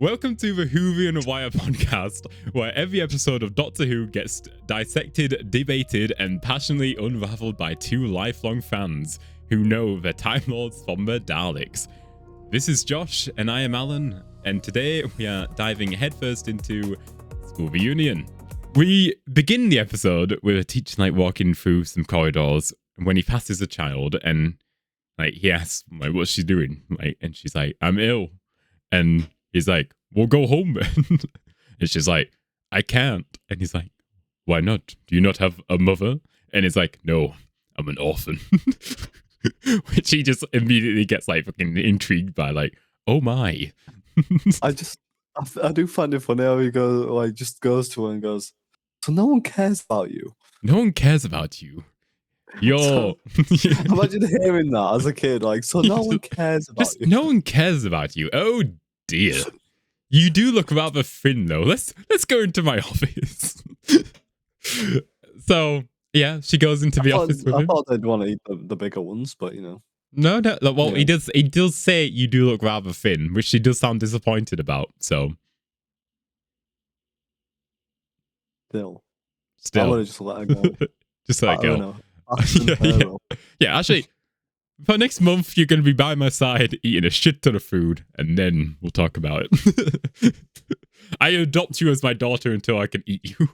Welcome to the Whovian Wire podcast, where every episode of Doctor Who gets dissected, debated, and passionately unraveled by two lifelong fans who know the Time Lords from the Daleks. This is Josh, and I am Alan, and today we are diving headfirst into School Reunion. We begin the episode with a teacher walking through some corridors when he passes a child, and he asks what's she doing? And she's like, I'm ill. And he's like, well, go home then. And she's like, I can't. And he's like, why not? Do you not have a mother? And he's like, no, I'm an orphan. Which he just immediately gets fucking intrigued by, oh my. I do find it funny how he goes, just goes to her and goes, so no one cares about you. No one cares about you. Yo. Imagine hearing that as a kid, so no one cares about you. No one cares about you. Oh dear. You do look rather thin though. Let's go into my office. So yeah, she goes into the office with him. I thought they'd want to eat the bigger ones, but No. Well, yeah. He does say you do look rather thin, which she does sound disappointed about. So still, I want to just let her go. Just let her go. Yeah, actually, for next month, you're going to be by my side eating a shit ton of food, and then we'll talk about it. I adopt you as my daughter until I can eat you.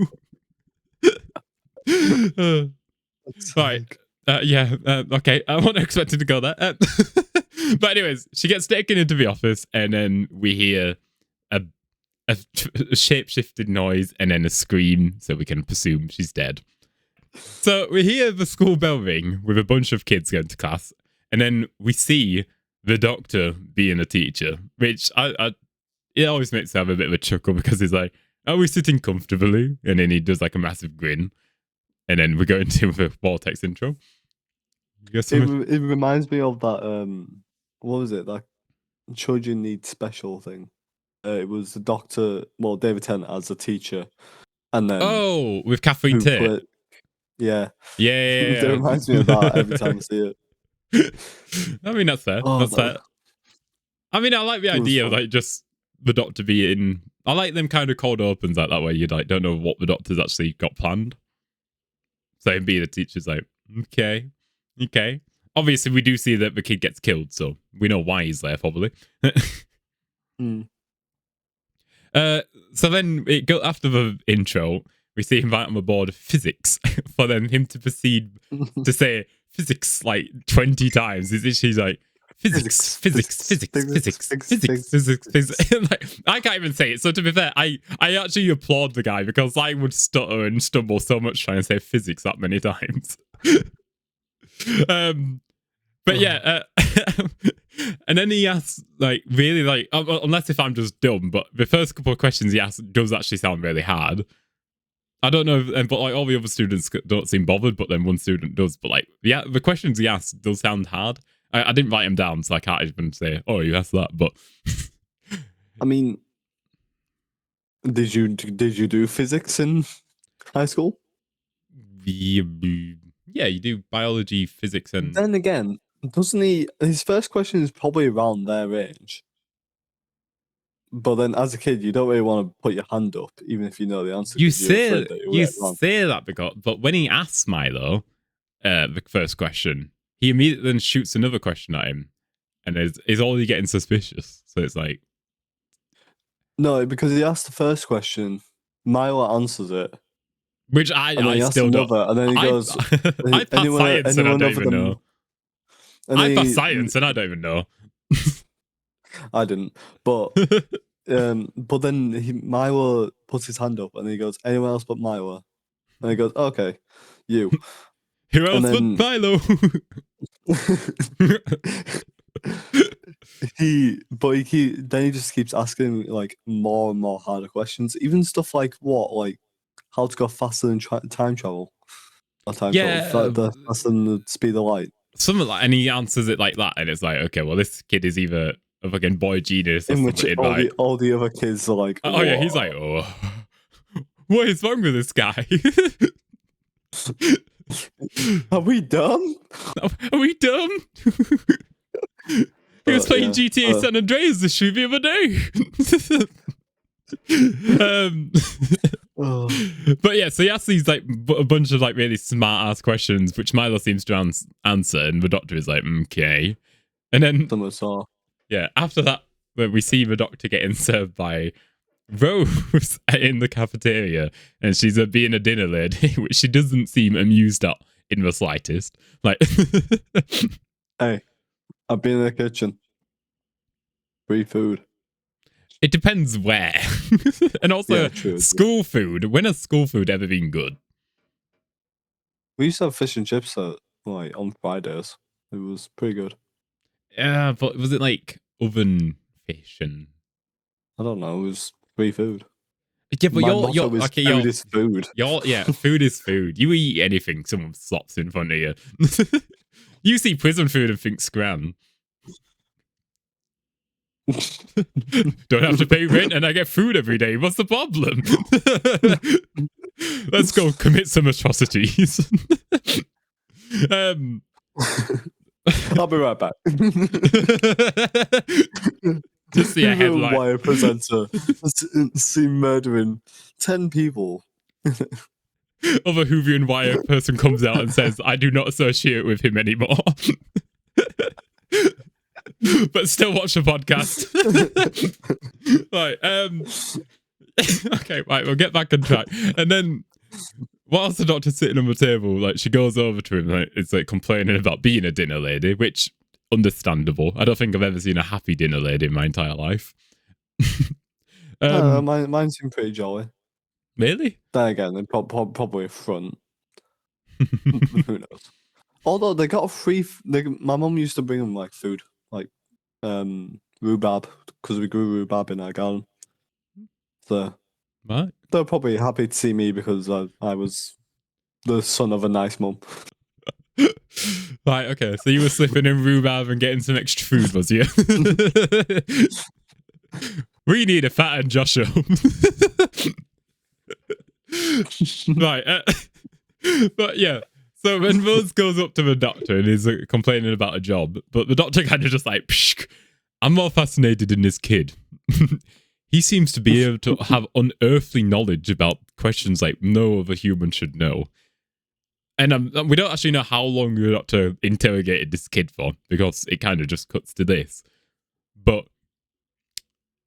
Right. Okay. I wasn't expecting to go there. But anyways, she gets taken into the office, and then we hear a shape-shifted noise and then a scream, so we can presume she's dead. So we hear the school bell ring with a bunch of kids going to class, and then we see the doctor being a teacher, which it always makes me have a bit of a chuckle because he's like, are we sitting comfortably? And then he does a massive grin, and then we go into the Vortex intro. It reminds me of that, what was it, that children need special thing. It was the doctor, David Tennant as a teacher, and then... with Kathleen Tate. Yeah. It reminds me of that every time I see it. I mean, that's fair. That's fair. I mean, I like the idea of just the doctor being... I like them kind of cold opens that way you don't know what the doctor's actually got planned. So him being a teacher's okay. Obviously, we do see that the kid gets killed, so we know why he's there, probably. So then after the intro, we see him right on the board physics for then him to proceed to say physics 20 times. He's like, physics. I can't even say it. So to be fair, I actually applaud the guy because I would stutter and stumble so much trying to say physics that many times. But yeah, and then he asks, really, unless if I'm just dumb, but the first couple of questions he asks does actually sound really hard. I don't know, but all the other students don't seem bothered, but then one student does. But the questions he asks does sound hard. I didn't write them down, so I can't even say, oh, you asked that. But I mean, did you do physics in high school? Yeah, you do biology, physics, and then again, doesn't he? His first question is probably around their age. But then, as a kid, you don't really want to put your hand up, even if you know the answer. You say that but when he asks Milo the first question, he immediately then shoots another question at him, and is already getting suspicious. So it's no, because he asked the first question, Milo answers it, which I still don't. And then he goes, "I passed science, and I don't even know." I passed science, and I don't even know. I didn't, but then Milo puts his hand up and he goes, anyone else but Milo? And he goes, okay, you. Who else but Milo? Then he just keeps asking more and more harder questions, even stuff like how to go faster than time travel. Travel, faster than the speed of light. Something and he answers it like that, and it's okay, well, this kid is either a fucking boy genius, in which all the other kids are like, oh yeah, he's like, oh, what is wrong with this guy? Are we dumb? Are we dumb? He was playing yeah. GTA San Andreas this shoot the other day. But yeah, so he asks these like a bunch of like really smart ass questions, which Milo seems to answer, and the doctor is like, okay. And then yeah, after that, when we see the doctor getting served by Rose in the cafeteria, and she's being a dinner lady, which she doesn't seem amused at in the slightest. Like, hey, I've been in the kitchen. Free food. It depends where. And also, yeah, true, school food. When has school food ever been good? We used to have fish and chips like on Fridays. It was pretty good. Yeah, but was it like oven fish and? I don't know. It was free food. Yeah, but you're okay. Food is food. Food is food. You eat anything someone slops in front of you. You see prison food and think scram. Don't have to pay rent and I get food every day. What's the problem? Let's go commit some atrocities. I'll be right back. Just see a headline. Wire presenter seen murdering 10 people. Other Whovian Wire person comes out and says, I do not associate with him anymore. But still watch the podcast. Right, okay, right, we'll get back on track. And then whilst the doctor's sitting on the table, like she goes over to him, like it's like complaining about being a dinner lady, which understandable. I don't think I've ever seen a happy dinner lady in my entire life. Mine seemed pretty jolly. Really? Then again, they're probably a front. Who knows? Although they got a free. My mum used to bring them like food, like rhubarb, because we grew rhubarb in our garden. So right. They're probably happy to see me because I was the son of a nice mum. Right, okay. So you were slipping in rhubarb and getting some extra food, was you? We need a fat and Josh show. Right. But yeah. So when Rose goes up to the doctor and is complaining about a job, but the doctor kind of just like, psh, I'm more fascinated in this kid. He seems to be able to have unearthly knowledge about questions like no other human should know. And we don't actually know how long the doctor interrogated this kid for, because it kind of just cuts to this. But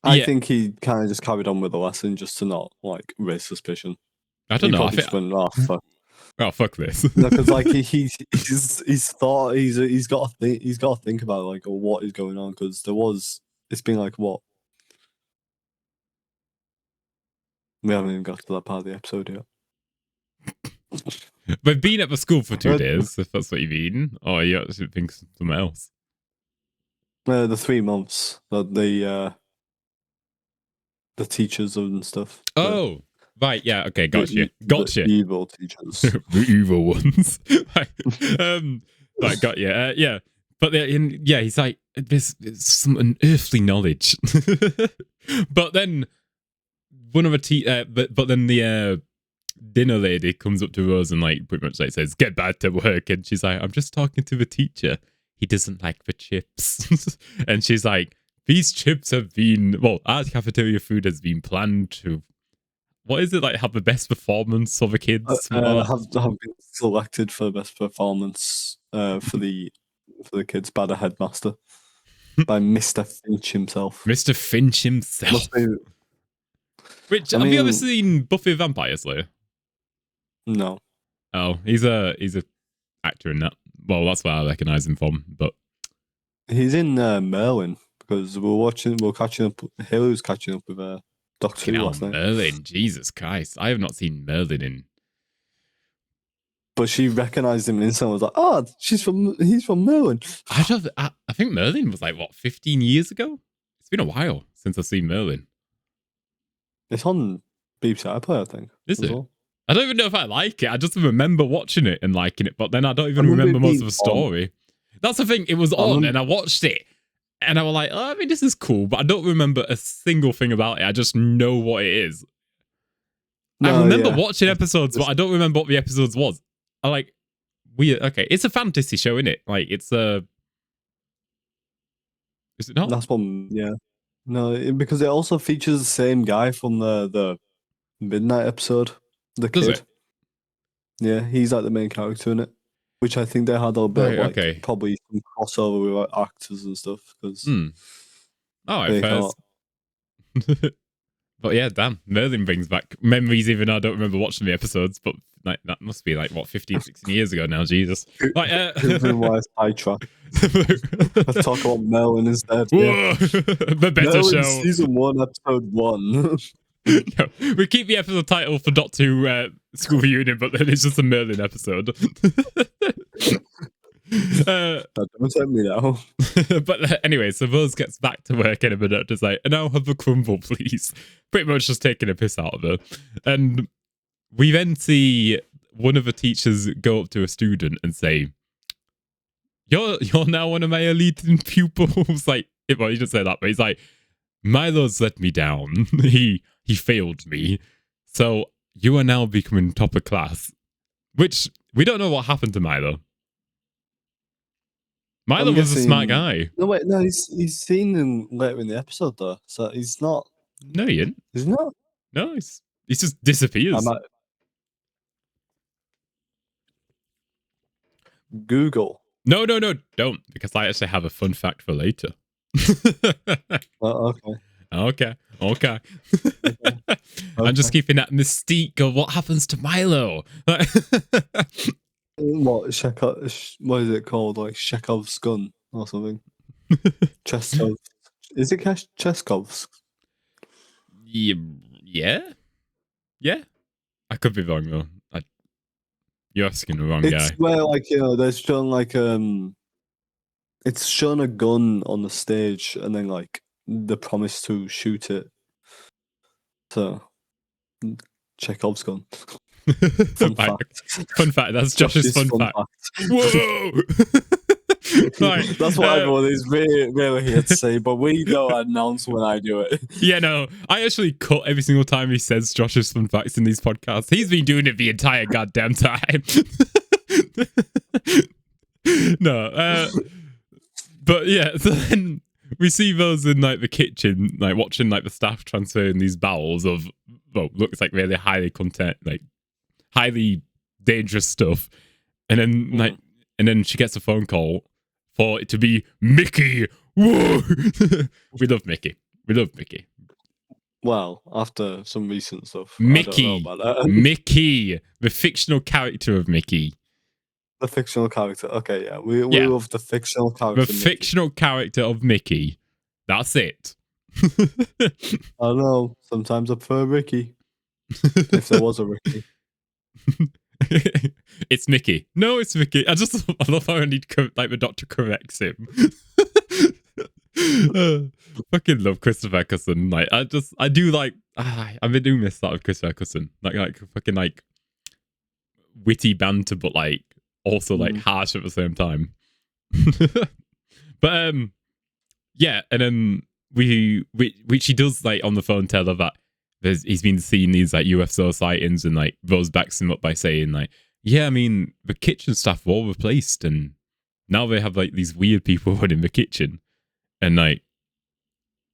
I think he kind of just carried on with the lesson just to not like raise suspicion. I don't know. Oh, fuck this. No, because like he's thought he's got to think about like what is going on, because it's been like what. We haven't even got to that part of the episode yet. We've been at the school for 2 days, if that's what you mean. Or you actually think something else? The 3 months that the teachers and stuff. Oh, right, yeah, okay, gotcha. The evil teachers. The evil ones. Right, got you. Yeah, but he's like, there's some unearthly knowledge. But then one of the but then the dinner lady comes up to Rose and like pretty much like says, "Get back to work," and she's like, "I'm just talking to the teacher. He doesn't like the chips." And she's like, "These chips have been our cafeteria food has been planned to what is it like have the best performance for the kids? Have been selected for best performance for the kids by the headmaster, by Mr Finch himself. Mr Finch himself. Which have you ever seen Buffy the Vampire Slayer? No. Oh, he's a actor in that. Well, that's what I recognise him from. But he's in Merlin, because we're catching up. Halo's catching up with Doctor Who last night. Merlin, Jesus Christ! I have not seen Merlin in. But she recognised him instantly. Was like, "Oh, he's from Merlin." I think Merlin was like 15 years ago. It's been a while since I've seen Merlin. It's on BBC iPlayer, I think. Is it? Well. I don't even know if I like it. I just remember watching it and liking it, but then I don't even remember most of the story. That's the thing. It was on and I watched it and I was like, oh, I mean, this is cool, but I don't remember a single thing about it. I just know what it is. I remember watching episodes, but I don't remember what the episodes was. I like, weird. Okay, it's a fantasy show, isn't it? Like, it's Is it not? That's one. Yeah. No, because it also features the same guy from the Midnight episode. The Does kid. it? Yeah, he's like the main character in it. Which I think they had a bit of Right. like Okay. probably some crossover with like, actors and stuff because All right. they First. can't. But yeah, damn. Merlin brings back memories even though I don't remember watching the episodes, but like that must be like what 15, 16 years ago now, Jesus. Like Whovian Wire sidetrack. Let's talk about Merlin instead. Whoa, the better Merlin show. season 1, episode 1. No, we keep the episode title for Doctor Who School Reunion, but then it's just a Merlin episode. Don't tell me now. But anyway, so Rose gets back to work in a minute. Just like, and I'll have a crumble, please. Pretty much just taking a piss out of her. And we then see one of the teachers go up to a student and say, You're now one of my elite pupils. Like, well, he didn't say that, but he's like, Milo's let me down. He failed me. So you are now becoming top of class. Which we don't know what happened to Milo. Milo was a smart guy. No, wait, no, he's seen him later in the episode though, so he's not. No, he didn't. He's not. No, he's just disappears. Google. No, don't, because I actually have a fun fact for later. Okay. Okay. I'm just keeping that mystique of what happens to Milo. What is it called? Like Chekhov's gun or something? Cheskov. Is it Cheskov's? Yeah. I could be wrong though. You're asking the wrong guy. It's where they're showing it's shown a gun on the stage and then like the promise to shoot it. So Chekhov's gun. Fun fact. Fun fact. That's Josh's fun fact. Whoa! Right. That's what everyone is really here to say, but we don't announce when I do it. Yeah, no. I actually cut every single time he says Josh's fun facts in these podcasts. He's been doing it the entire goddamn time. No. But yeah, so then we see those in like the kitchen, like watching like the staff transferring these barrels of looks like really highly content, like highly dangerous stuff. And then and then she gets a phone call for it to be Mickey. Whoa! We love Mickey. Well, after some recent stuff. Mickey. I don't know about that. Mickey, the fictional character of Mickey. The fictional character. Okay, yeah. We love the fictional character. The fictional character of Mickey. That's it. I don't know. Sometimes I prefer Ricky. If there was a Ricky. It's Mickey. No, it's Mickey. I love how I need the doctor corrects him. Fucking love Christopher Eccleston. Like I do miss that of Christopher Eccleston. Like fucking like witty banter, but like also like harsh at the same time. But yeah, and then she does like on the phone tell her that he's been seeing these like UFO sightings, and like Rose backs him up by saying like, yeah, I mean the kitchen staff were all replaced and now they have like these weird people running the kitchen. And like,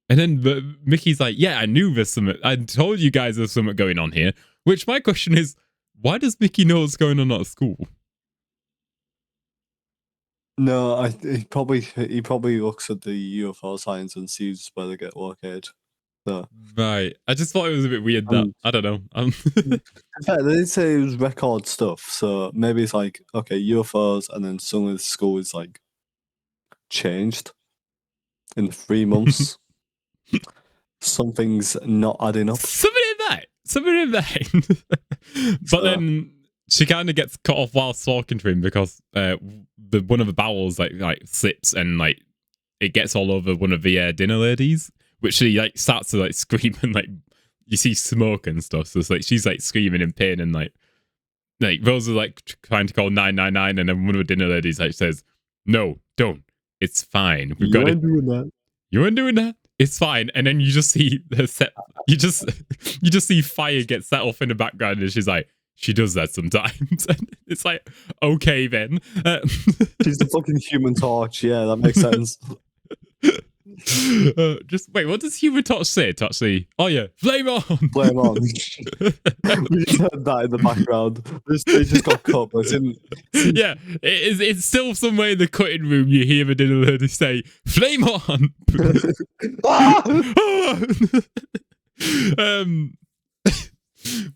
and then Mickey's like, yeah, I knew there's something. I told you guys there's something going on here. Which my question is, why does Mickey know what's going on at school? No, he probably looks at the UFO signs and sees where they get located. So. Right. I just thought it was a bit weird that I don't know. Yeah, they did say it was record stuff, so maybe it's like okay, UFOs, and then suddenly the school is like changed in 3 months. Something's not adding up. Something in that. But then she kind of gets cut off while talking to him because one of the bowels like slips and like it gets all over one of the dinner ladies, which she like starts to like scream and like you see smoke and stuff. So it's like she's like screaming in pain and like Rose is like trying to call 999, and then one of the dinner ladies like says, "No, don't. It's fine. We've got it. You weren't doing that. It's fine." And then you just see her set. You just see fire get set off in the background, and she's like, "She does that sometimes." And it's like, okay then. She's the fucking Human Torch. Yeah, that makes sense. Just wait, what does Human Torch say to actually? Oh yeah, flame on! Flame on. We just heard that in the background. They just got cut, but yeah, it's still somewhere in the cutting room you hear the little lady say, flame on!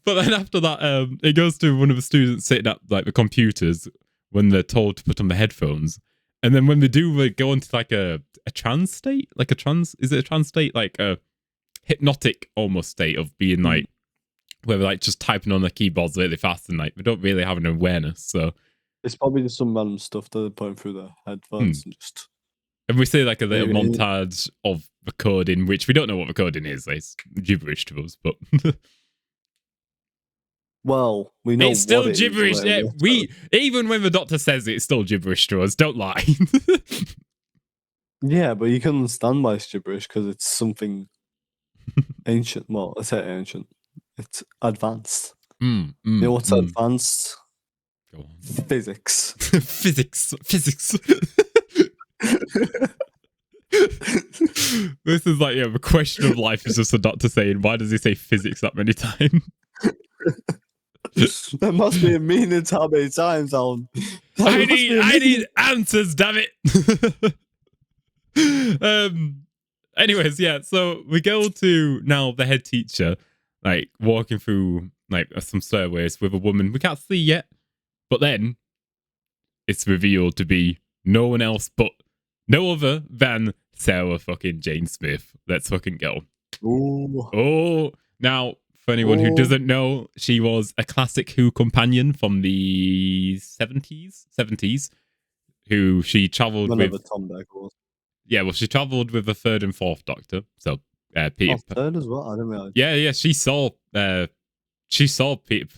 But then after that, it goes to one of the students sitting at like the computers when they're told to put on the headphones. And then when they do, they go into like a trance state, like is it a trance state? Like a hypnotic almost state of being like, where they're like just typing on the keyboards really fast and like, they don't really have an awareness. So it's probably just some random stuff that they're putting through their headphones and just. And we see like a little montage of the coding, which we don't know what the coding is. It's gibberish to us, but. Well, we know it's still what gibberish. It yeah, even when the doctor says it's still gibberish to us. Don't lie. Yeah, but you can understand why it's gibberish because it's something ancient. Well, I say ancient. It's advanced. You know what's advanced? Go on. Physics. Physics. This is like the question of life is just the doctor saying, why does he say physics that many times? That must be a meaning to how many times, Alan. I need answers, damn it. Anyways, yeah, so we go to now the head teacher, like walking through like some stairways with a woman we can't see yet, but then it's revealed to be no one else but no other than Sarah fucking Jane Smith. Let's fucking go. Ooh. Oh, now for anyone who doesn't know, she was a classic Who companion from the 70s, who she travelled with. Tom Beck was. Yeah, well, she travelled with the third and fourth Doctor. So Peter. Third as well. I didn't realize. Yeah. She saw Peter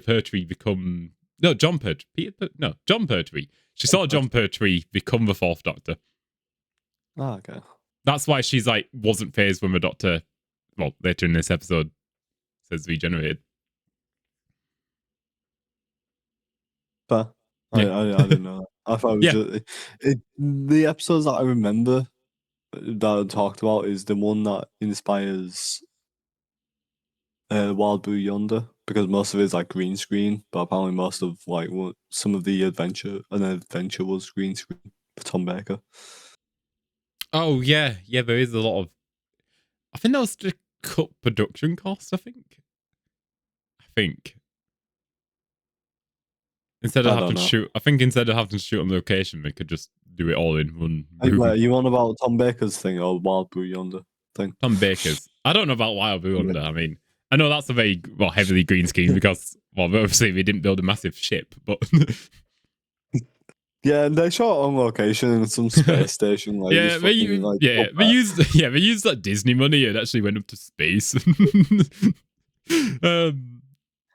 Pertwee become John Pertwee. John Pertwee. She saw John Pertwee become the fourth Doctor. Ah, okay. That's why she's like wasn't phased when the Doctor. Well, later in this episode, says regenerated. But I didn't know that. I thought it was the episodes that I remember that I talked about is the one that inspires Wild Blue Yonder, because most of it is like green screen, but apparently most of like some of the adventure was green screen for Tom Baker. Oh yeah, there is a lot of. I think that was the cut production cost. I think. Instead of having to shoot, I think instead of having to shoot on location, they could just do it all in one. Are you on about Tom Baker's thing or Wild Blue Yonder thing? Tom Baker's. I don't know about Wild Blue Yonder. I mean, I know that's a very heavily green screen because obviously we didn't build a massive ship, but. Yeah, they shot on location in some space station. Like, they used that Disney money and actually went up to space.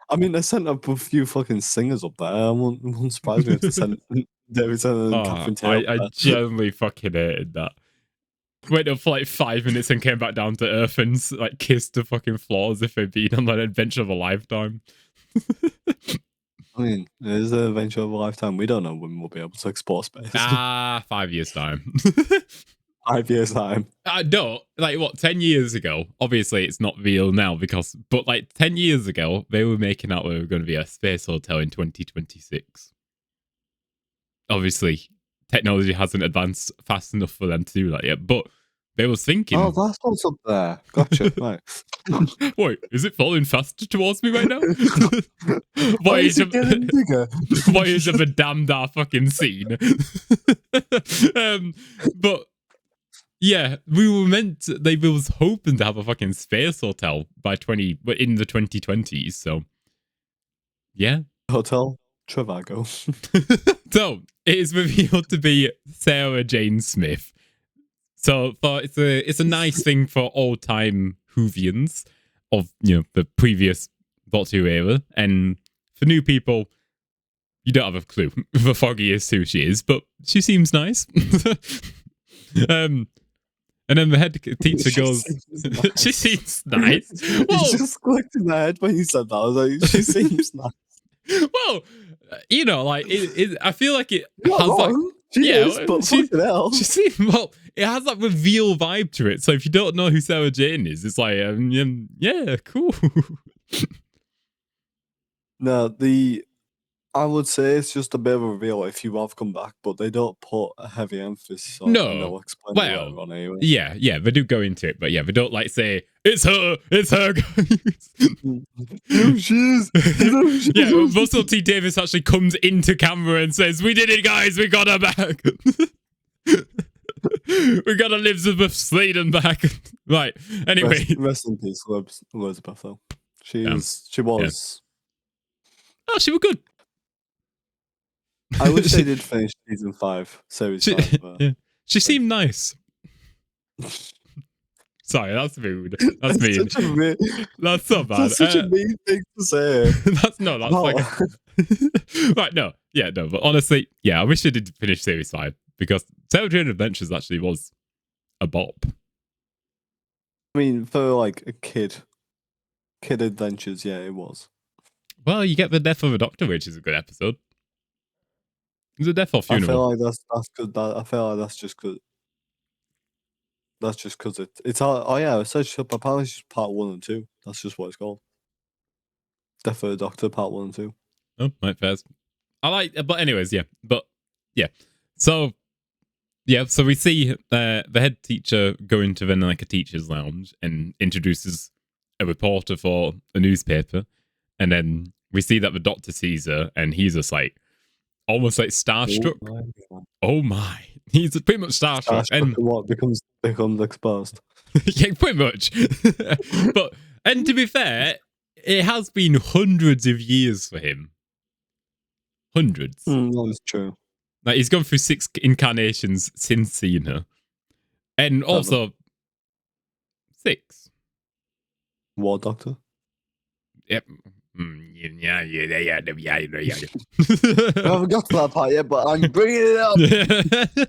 I mean, they sent up a few fucking singers up there. I wouldn't surprise me if they sent David Tennant and Catherine Taylor. I genuinely fucking hated that. Went up for like 5 minutes and came back down to Earth and like kissed the fucking floor as if they'd been on an adventure of a lifetime. I mean, it is an adventure of a lifetime. We don't know when we'll be able to explore space. 5 years' time. 5 years' time. No, like what, 10 years ago? Obviously, it's not real now but like 10 years ago, they were making out there were going to be a space hotel in 2026. Obviously, technology hasn't advanced fast enough for them to do that yet, but they was thinking. Oh, that's what's up there. Gotcha. Right. Wait, is it falling faster towards me right now? Why is it getting bigger? Voyage of a damned fucking scene. But yeah, they was hoping to have a fucking space hotel in the 2020s. So yeah, Hotel Travago. So it is revealed to be Sarah Jane Smith. So it's a nice thing for old time Whovians of the previous Doctor Who era, and for new people, you don't have a clue the foggiest who she is, but she seems nice. And then the head teacher goes, "She seems nice." Well, it just clicked in my head when you said that. I was like, "She seems nice." Well, like I feel like it Not has wrong. She is, but fucking hell. She seems, well, it has that reveal vibe to it. So if you don't know who Sarah Jane is, it's like, yeah, cool. No, I would say it's just a bit of a reveal if you have come back, but they don't put a heavy emphasis on it, and they'll explain it later on anyway. Yeah, they do go into it, but yeah, they don't like say, it's her, guys. No, she is. Yeah, Russell T Davies actually comes into camera and says, we did it, guys, we got her back. We got Elizabeth Sladen back. Right, anyway. Rest in peace, Elizabeth, though. She was. Yeah. Oh, she was good. I wish they did finish season 5, series 5. Yeah. She seemed nice. Sorry, that's rude. That's mean. That's so bad. That's such a mean thing to say. That's like... Right, no. Yeah, no, but honestly, yeah, I wish they did finish series 5 because Sarah Jane Adventures actually was a bop. I mean, for like a kid adventures, yeah, it was. Well, you get the death of a doctor, which is a good episode. It's a death or funeral. I feel like that's good. I feel like that's just good. That's just because it's oh yeah, it says apparently it's just part 1 and 2. That's just what it's called. Death of a Doctor, part 1 and 2. Oh, right, fair. I like, but anyways, yeah, so we see the head teacher go into then like a teacher's lounge and introduces a reporter for a newspaper, and then we see that the doctor sees her, and he's just like almost like starstruck. Oh my. He's pretty much starstruck. And what becomes exposed. Yeah, pretty much. And to be fair, it has been hundreds of years for him. Hundreds. That is true. Like, he's gone through 6 incarnations since seeing her. And also 6. War Doctor? Yep. Yeah. I haven't got to that part yet, but I'm bringing it up.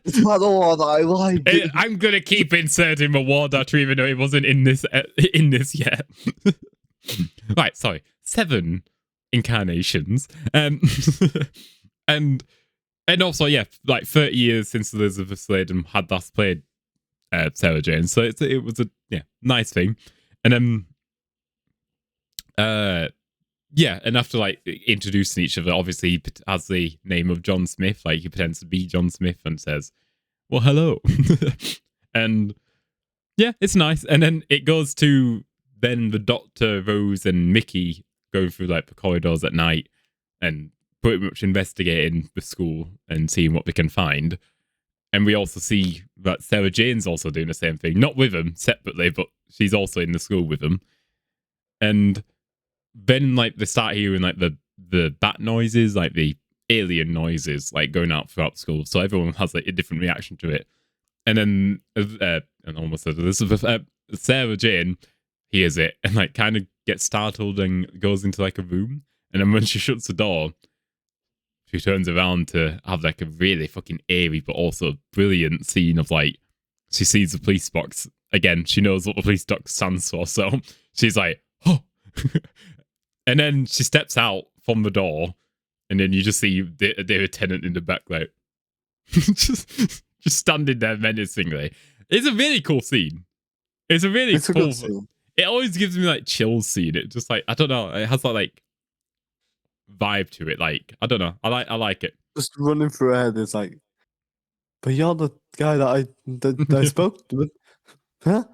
It's not the one that I like. I'm gonna keep inserting the War Doctor, even though it wasn't in this yet. Right, sorry, 7 incarnations, and also like 30 years since Elizabeth Sladen had last played Sarah Jane, so it was a nice thing, and then and after like introducing each other, obviously he has the name of John Smith, like he pretends to be John Smith and says, well, hello. And yeah, it's nice. And then it goes to then the Doctor, Rose and Mickey going through like the corridors at night and pretty much investigating the school and seeing what they can find. And we also see that Sarah Jane's also doing the same thing, not with them separately, but she's also in the school with them. And then like they start hearing like the bat noises, like the alien noises, like going out throughout school. So everyone has like a different reaction to it. And then and almost said Elizabeth, Sarah Jane hears it and like kind of gets startled and goes into like a room. And then when she shuts the door, she turns around to have like a really fucking eerie but also brilliant scene of like she sees the police box again. She knows what the police box stands for, so she's like, oh. And then she steps out from the door, and then you just see David Tennant in the back, like just standing there menacingly. It's a really cool scene. It's a really cool scene. It always gives me like chills seeing it. Just like, I don't know, it has that like vibe to it. Like, I don't know, I like it. Just running through her head is like, but you're the guy that I spoke with, huh?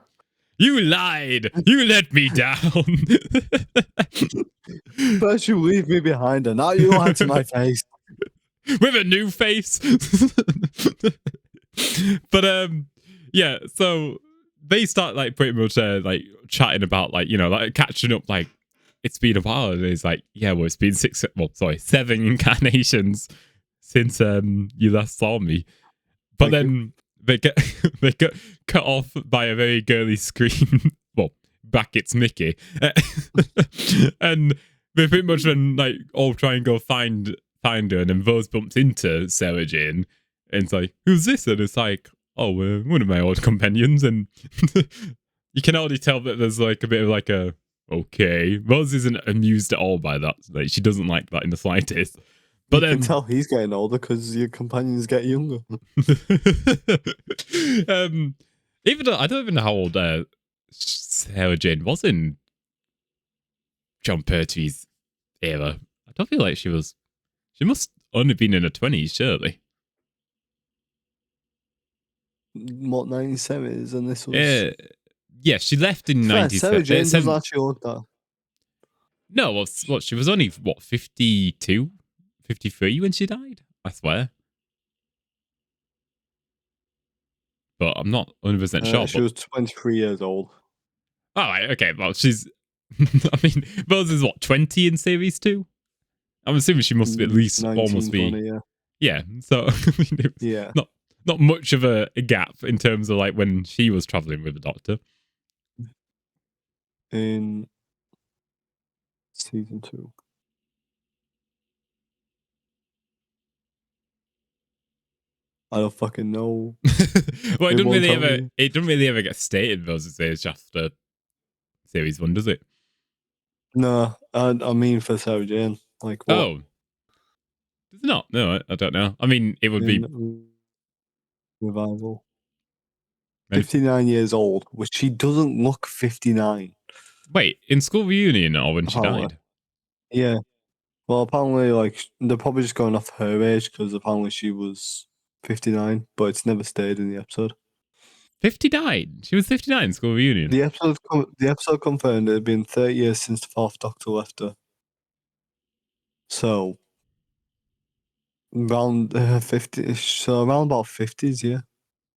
You lied. You let me down. First you leave me behind, and now you lie to my face. With a new face. But yeah, so they start like pretty much like chatting about like, you know, like catching up, like it's been a while, and it's like, yeah, well, it's been 7 incarnations since you last saw me. But then they get cut off by a very girly scream. Well, brackets Mickey. And they pretty much then like all try and go find her, and then Rose bumps into Sarah Jane and it's like, who's this? And it's like, oh, one of my old companions. And you can already tell that there's like a bit of like a, okay, Rose isn't amused at all by that. Like, she doesn't like that in the slightest. But you can tell he's getting older because your companions get younger. Even though I don't even know how old Sarah Jane was in John Pertwee's era. I don't feel like she was. She must only been in her 20s, surely. What, 1970s, and this was. Yeah, she left in 97. Sarah Jane doesn't actually look that. No, what? She was only, what, 52? 53 when she died? I swear. But I'm not 100% sure. She was 23 years old. All right, okay. Well, she's. I mean, Rose is what, 20 in series 2? I'm assuming she must be at least 19, almost be. 20, yeah. Yeah, so I mean, yeah. Not much of a gap in terms of like when she was traveling with the Doctor. In season 2. I don't fucking know. Well, it doesn't really ever get stated Rose's age after series 1, does it? No, I mean for Sarah Jane. Like what? Oh. Does it not? No, I don't know. I mean, it would be revival. 59 years old, which she doesn't look 59. Wait, in school reunion or when she died? Yeah. Well, apparently, like, they're probably just going off her age because apparently she was 59, but it's never stayed in the episode. 59? She was 59 in school reunion? The episode confirmed it had been 30 years since the 4th Doctor left her. So, around 50, so around about 50s, yeah.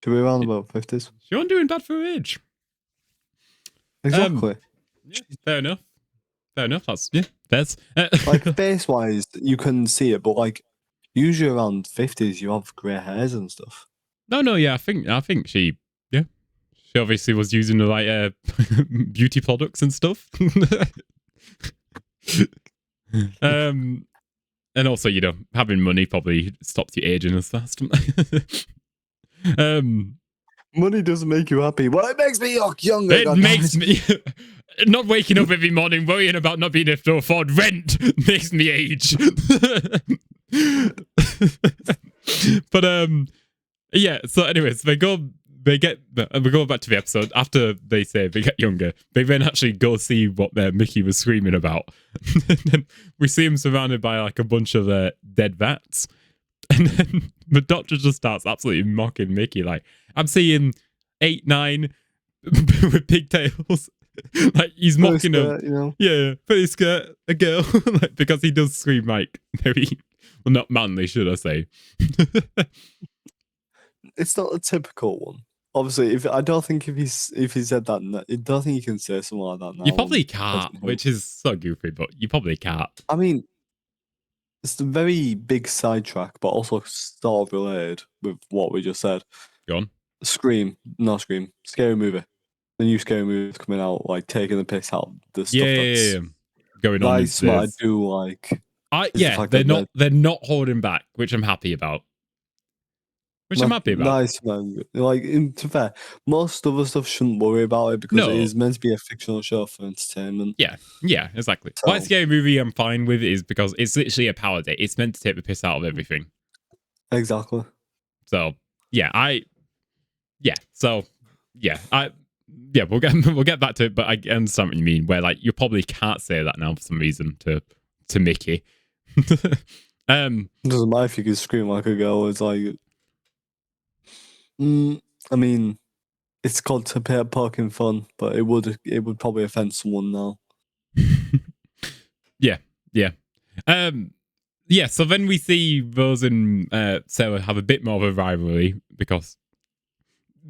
Should be around about 50s. She wasn't doing bad for her age. Exactly. Yeah, fair enough. That's like face wise, you can see it, but like usually around 50s, you have grey hairs and stuff. No, yeah, I think she obviously was using the right beauty products and stuff. And also, you know, having money probably stops you aging as fast. Money doesn't make you happy. Well, it makes me look younger. It makes me not waking up every morning worrying about not being able to afford rent makes me age. But yeah. So, anyways, we go back to the episode after they say they get younger. They then actually go see what Mickey was screaming about. And then we see him surrounded by like a bunch of dead bats. And then the Doctor just starts absolutely mocking Mickey. Like, I'm seeing 8, 9 with pigtails. Like, he's mocking him. You know? Yeah, pretty skirt, a girl. Like, because he does scream like very, well, not manly, should I say? It's not a typical one. Obviously, I don't think if he said that, I don't think you can say something like that now. You probably can't, which is so goofy, but you probably can't. I mean, it's a very big sidetrack, but also sort of related with what we just said. Go on. Scary movie. The new Scary movie is coming out, like taking the piss out of the stuff that's going on. That's what I do like. They're not holding back, which I'm happy about. I'm happy about. Nice, man. Like, to be fair, most other stuff shouldn't worry about it because it is meant to be a fictional show for entertainment. Yeah, exactly. So, why Scary Movie I'm fine with is because it's literally a parody. It's meant to take the piss out of everything. Exactly. So, we'll get back to it, but I understand what you mean, where like you probably can't say that now for some reason to Mickey. It doesn't matter if you can scream like a girl, it's like I mean, it's called poking fun, but it would probably offend someone now. Yeah. So then we see Rose and Sarah have a bit more of a rivalry because,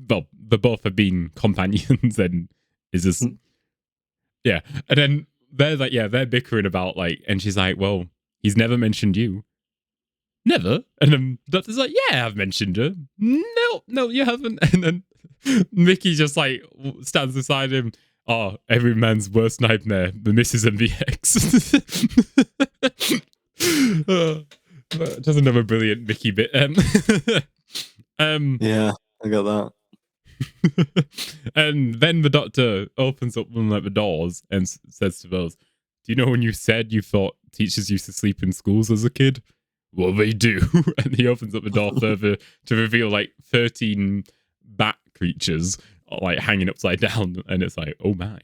well, they both have been companions and is just and then they're bickering about like, and she's like, well, he's never mentioned you. Never. And then the Doctor's like, yeah, I've mentioned her. No, you haven't. And then Mickey just like stands beside him. Oh, every man's worst nightmare, the missus and the ex. Just another brilliant Mickey bit. Yeah, I got that. And then the Doctor opens up one of the doors and says to Rose, do you know when you said you thought teachers used to sleep in schools as a kid? "Well, they do," and he opens up the door further to reveal like 13 bat creatures like hanging upside down, and it's like, oh my.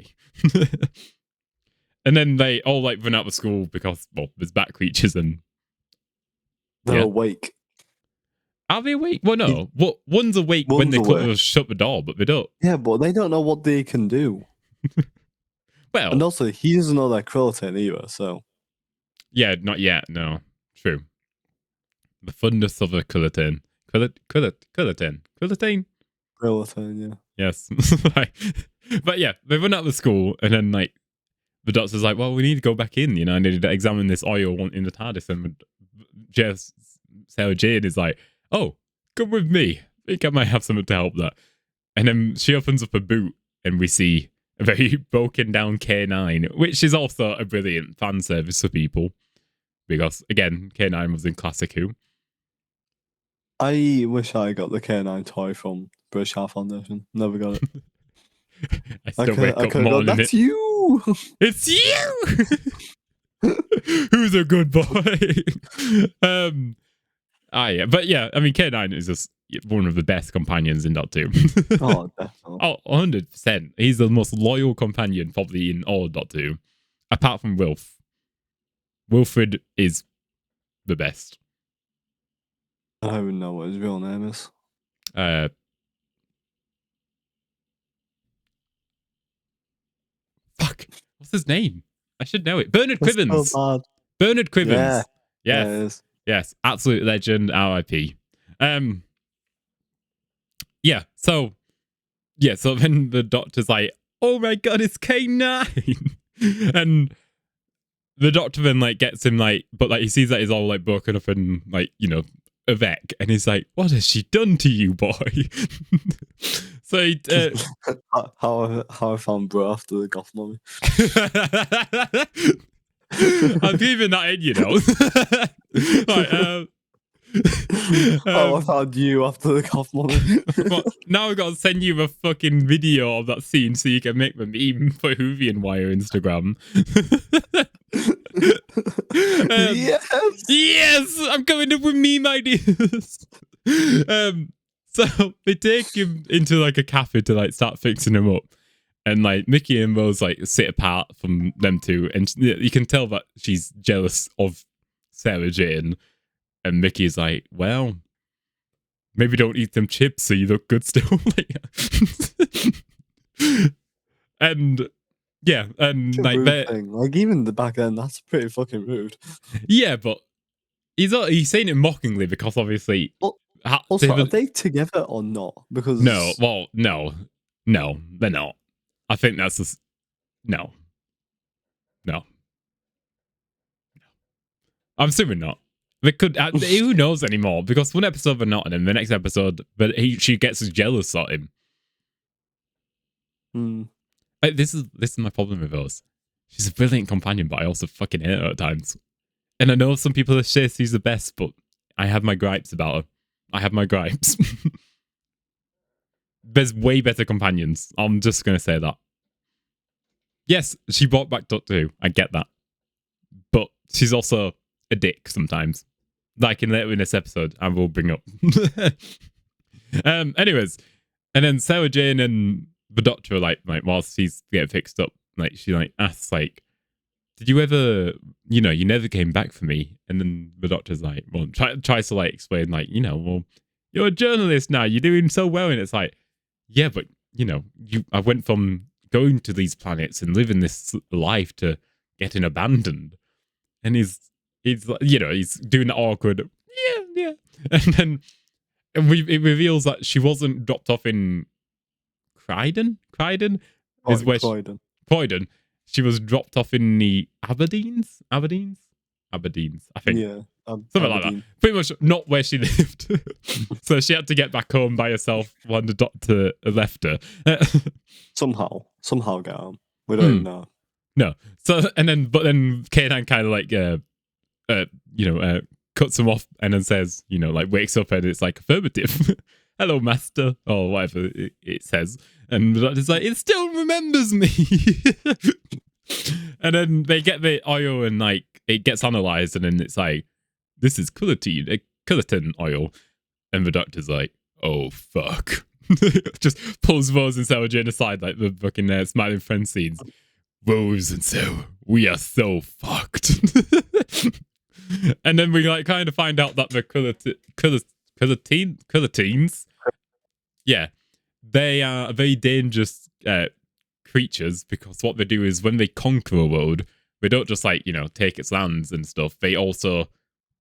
And then they all like run out of school because, well, there's bat creatures and they're awake. Are they awake? Well, no. One's awake when they shut the door, but they don't. Yeah, but they don't know what they can do. Well, and also he doesn't know that Krillin either, so. Yeah, not yet. No, true. The funness of a Krillin. Krillin, yeah. Yes. But yeah, they run out of school, and then like the doctor's like, well, we need to go back in, I need to examine this oil in the TARDIS. And Sarah Jane is like, oh, come with me. I think I might have something to help that. And then she opens up a boot, and we see a very broken down K9, which is also a brilliant fan service for people. Because, again, K9 was in Classic Who. I wish I got the K9 toy from British Heart Foundation. Never got it. I still wake up morning. That's you! It's you! Who's a good boy? Yeah. But yeah, I mean, K9 is just one of the best companions in Doctor Who. Oh, definitely. Oh, 100%. He's the most loyal companion probably in all of Doctor Who. Apart from Wilf. Wilfred is the best. I don't even know what his real name is. Fuck. What's his name? I should know it. Bernard Cribbins. So Bernard Cribbins. Yeah. Yes. Yes. Absolute legend. R.I.P. Yeah. So then the doctor's like, oh my god, it's K9. And the doctor then like gets him like, but like he sees that he's all like broken up and like, a Vec, and he's like, what has she done to you, boy? So he, how I found bro after the goth mummy. I'm leaving that in, Right, I found you after the goth mummy. But now I've got to send you a fucking video of that scene so you can make the meme for Whovian Wire Instagram. Yes, I'm coming up with meme ideas. So they take him into like a cafe to like start fixing him up, and like Mickey and Rose like sit apart from them two, and you can tell that she's jealous of Sarah Jane. And Mickey's like, well, maybe don't eat them chips so you look good still. And yeah, and like thing. Like even the back end, that's pretty fucking rude. Yeah, but he's saying it mockingly because obviously. Also, are they together or not? Because no, they're not. I think that's just no. I'm assuming not. They could. Who knows anymore? Because one episode they're not, and then the next episode, but she gets jealous of him. This is my problem with Rose. She's a brilliant companion, but I also fucking hate her at times. And I know some people say she's the best, but I have my gripes about her. I have my gripes. There's way better companions. I'm just going to say that. Yes, she brought back Doctor Who. I get that. But she's also a dick sometimes. Like in later in this episode, I will bring up. Anyways, and then Sarah Jane and the Doctor are like whilst she's getting fixed up, like she like asks like, did you ever, you never came back for me? And then the Doctor's like, well, tries to like explain like, well, you're a journalist now, you're doing so well. And it's like, yeah, but I went from going to these planets and living this life to getting abandoned. And he's like, he's doing the awkward, yeah. And then it reveals that she wasn't dropped off in Croydon is where Croydon. She was dropped off in the Aberdeens, I think. Yeah. Something like that. Pretty much not where she lived. So she had to get back home by herself when the doctor left her. Somehow get home. We don't even know. No. So, but then K9 kind of like, cuts him off and then says, like wakes up and it's like affirmative. Hello, master, or whatever it says. And the doctor's like, it still remembers me. And then they get the oil and like it gets analyzed, and then it's like this is Quilliton oil. And the doctor's like, oh, fuck. Just pulls Rose and Sarah Jane aside like the fucking smiling friend scenes. Rose and Sarah, we are so fucked. And then we like kind of find out that the Quillitines, yeah, they are very dangerous creatures, because what they do is when they conquer a world, they don't just like, take its lands and stuff. They also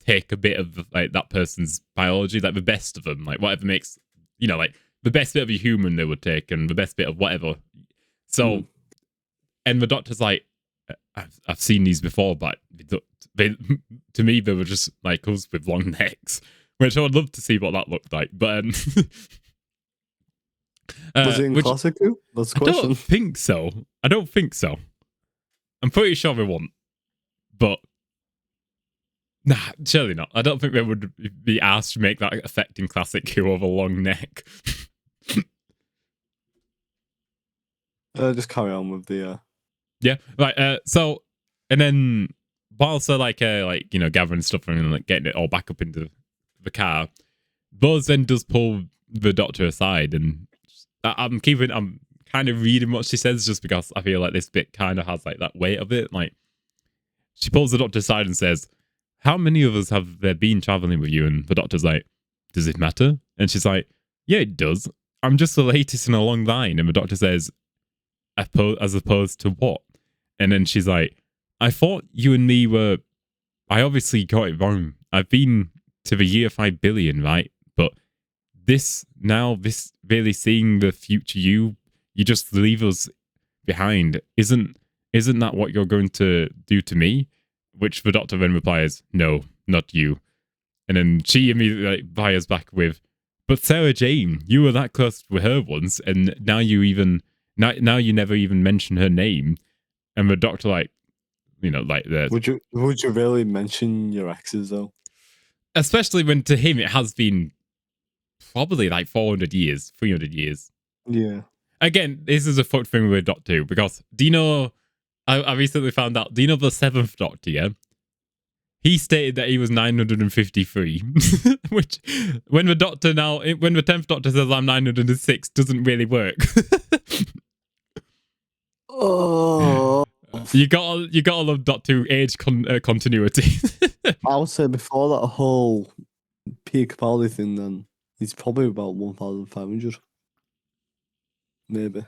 take a bit of like that person's biology, like the best of them, like whatever makes, like the best bit of a human they would take, and the best bit of whatever. So, and the doctor's like, I've seen these before, but they to me they were just like us with long necks, which I would love to see what that looked like. But was it in Classic too? That's the question. I don't think so. I'm pretty sure they won't, but nah, surely not. I don't think they would be asked to make that effect in Classic Who of a long neck. Just carry on with the yeah, right. So, and then whilst they're gathering stuff and like getting it all back up into the car, Buzz then does pull the doctor aside, and I'm kind of reading what she says just because I feel like this bit kind of has like that weight of it. Like, she pulls the doctor aside and says, how many of us have there been traveling with you? And the doctor's like, does it matter? And she's like, yeah, it does. I'm just the latest in a long line. And the doctor says, as opposed to what? And then she's like, I thought you and me were, I obviously got it wrong. I've been to the year 5 billion, right? But this really seeing the future you just leave us behind. Isn't that what you're going to do to me? Which the doctor then replies, no, not you. And then she immediately fires back with, but Sarah Jane, you were that close with her once, and now you never even mention her name. And the doctor would you really mention your exes though? Especially when to him it has been probably like 400 years, 300 years. Yeah. Again, this is a fucked thing with Doctor Who, because do you know, I recently found out, do you know the 7th Doctor, yeah? He stated that he was 953, which when the 10th Doctor says I'm 906 doesn't really work. Oh, you gotta love Doctor Who age continuity. I would say before that whole Peter Capaldi thing, then he's probably about 1,500, maybe.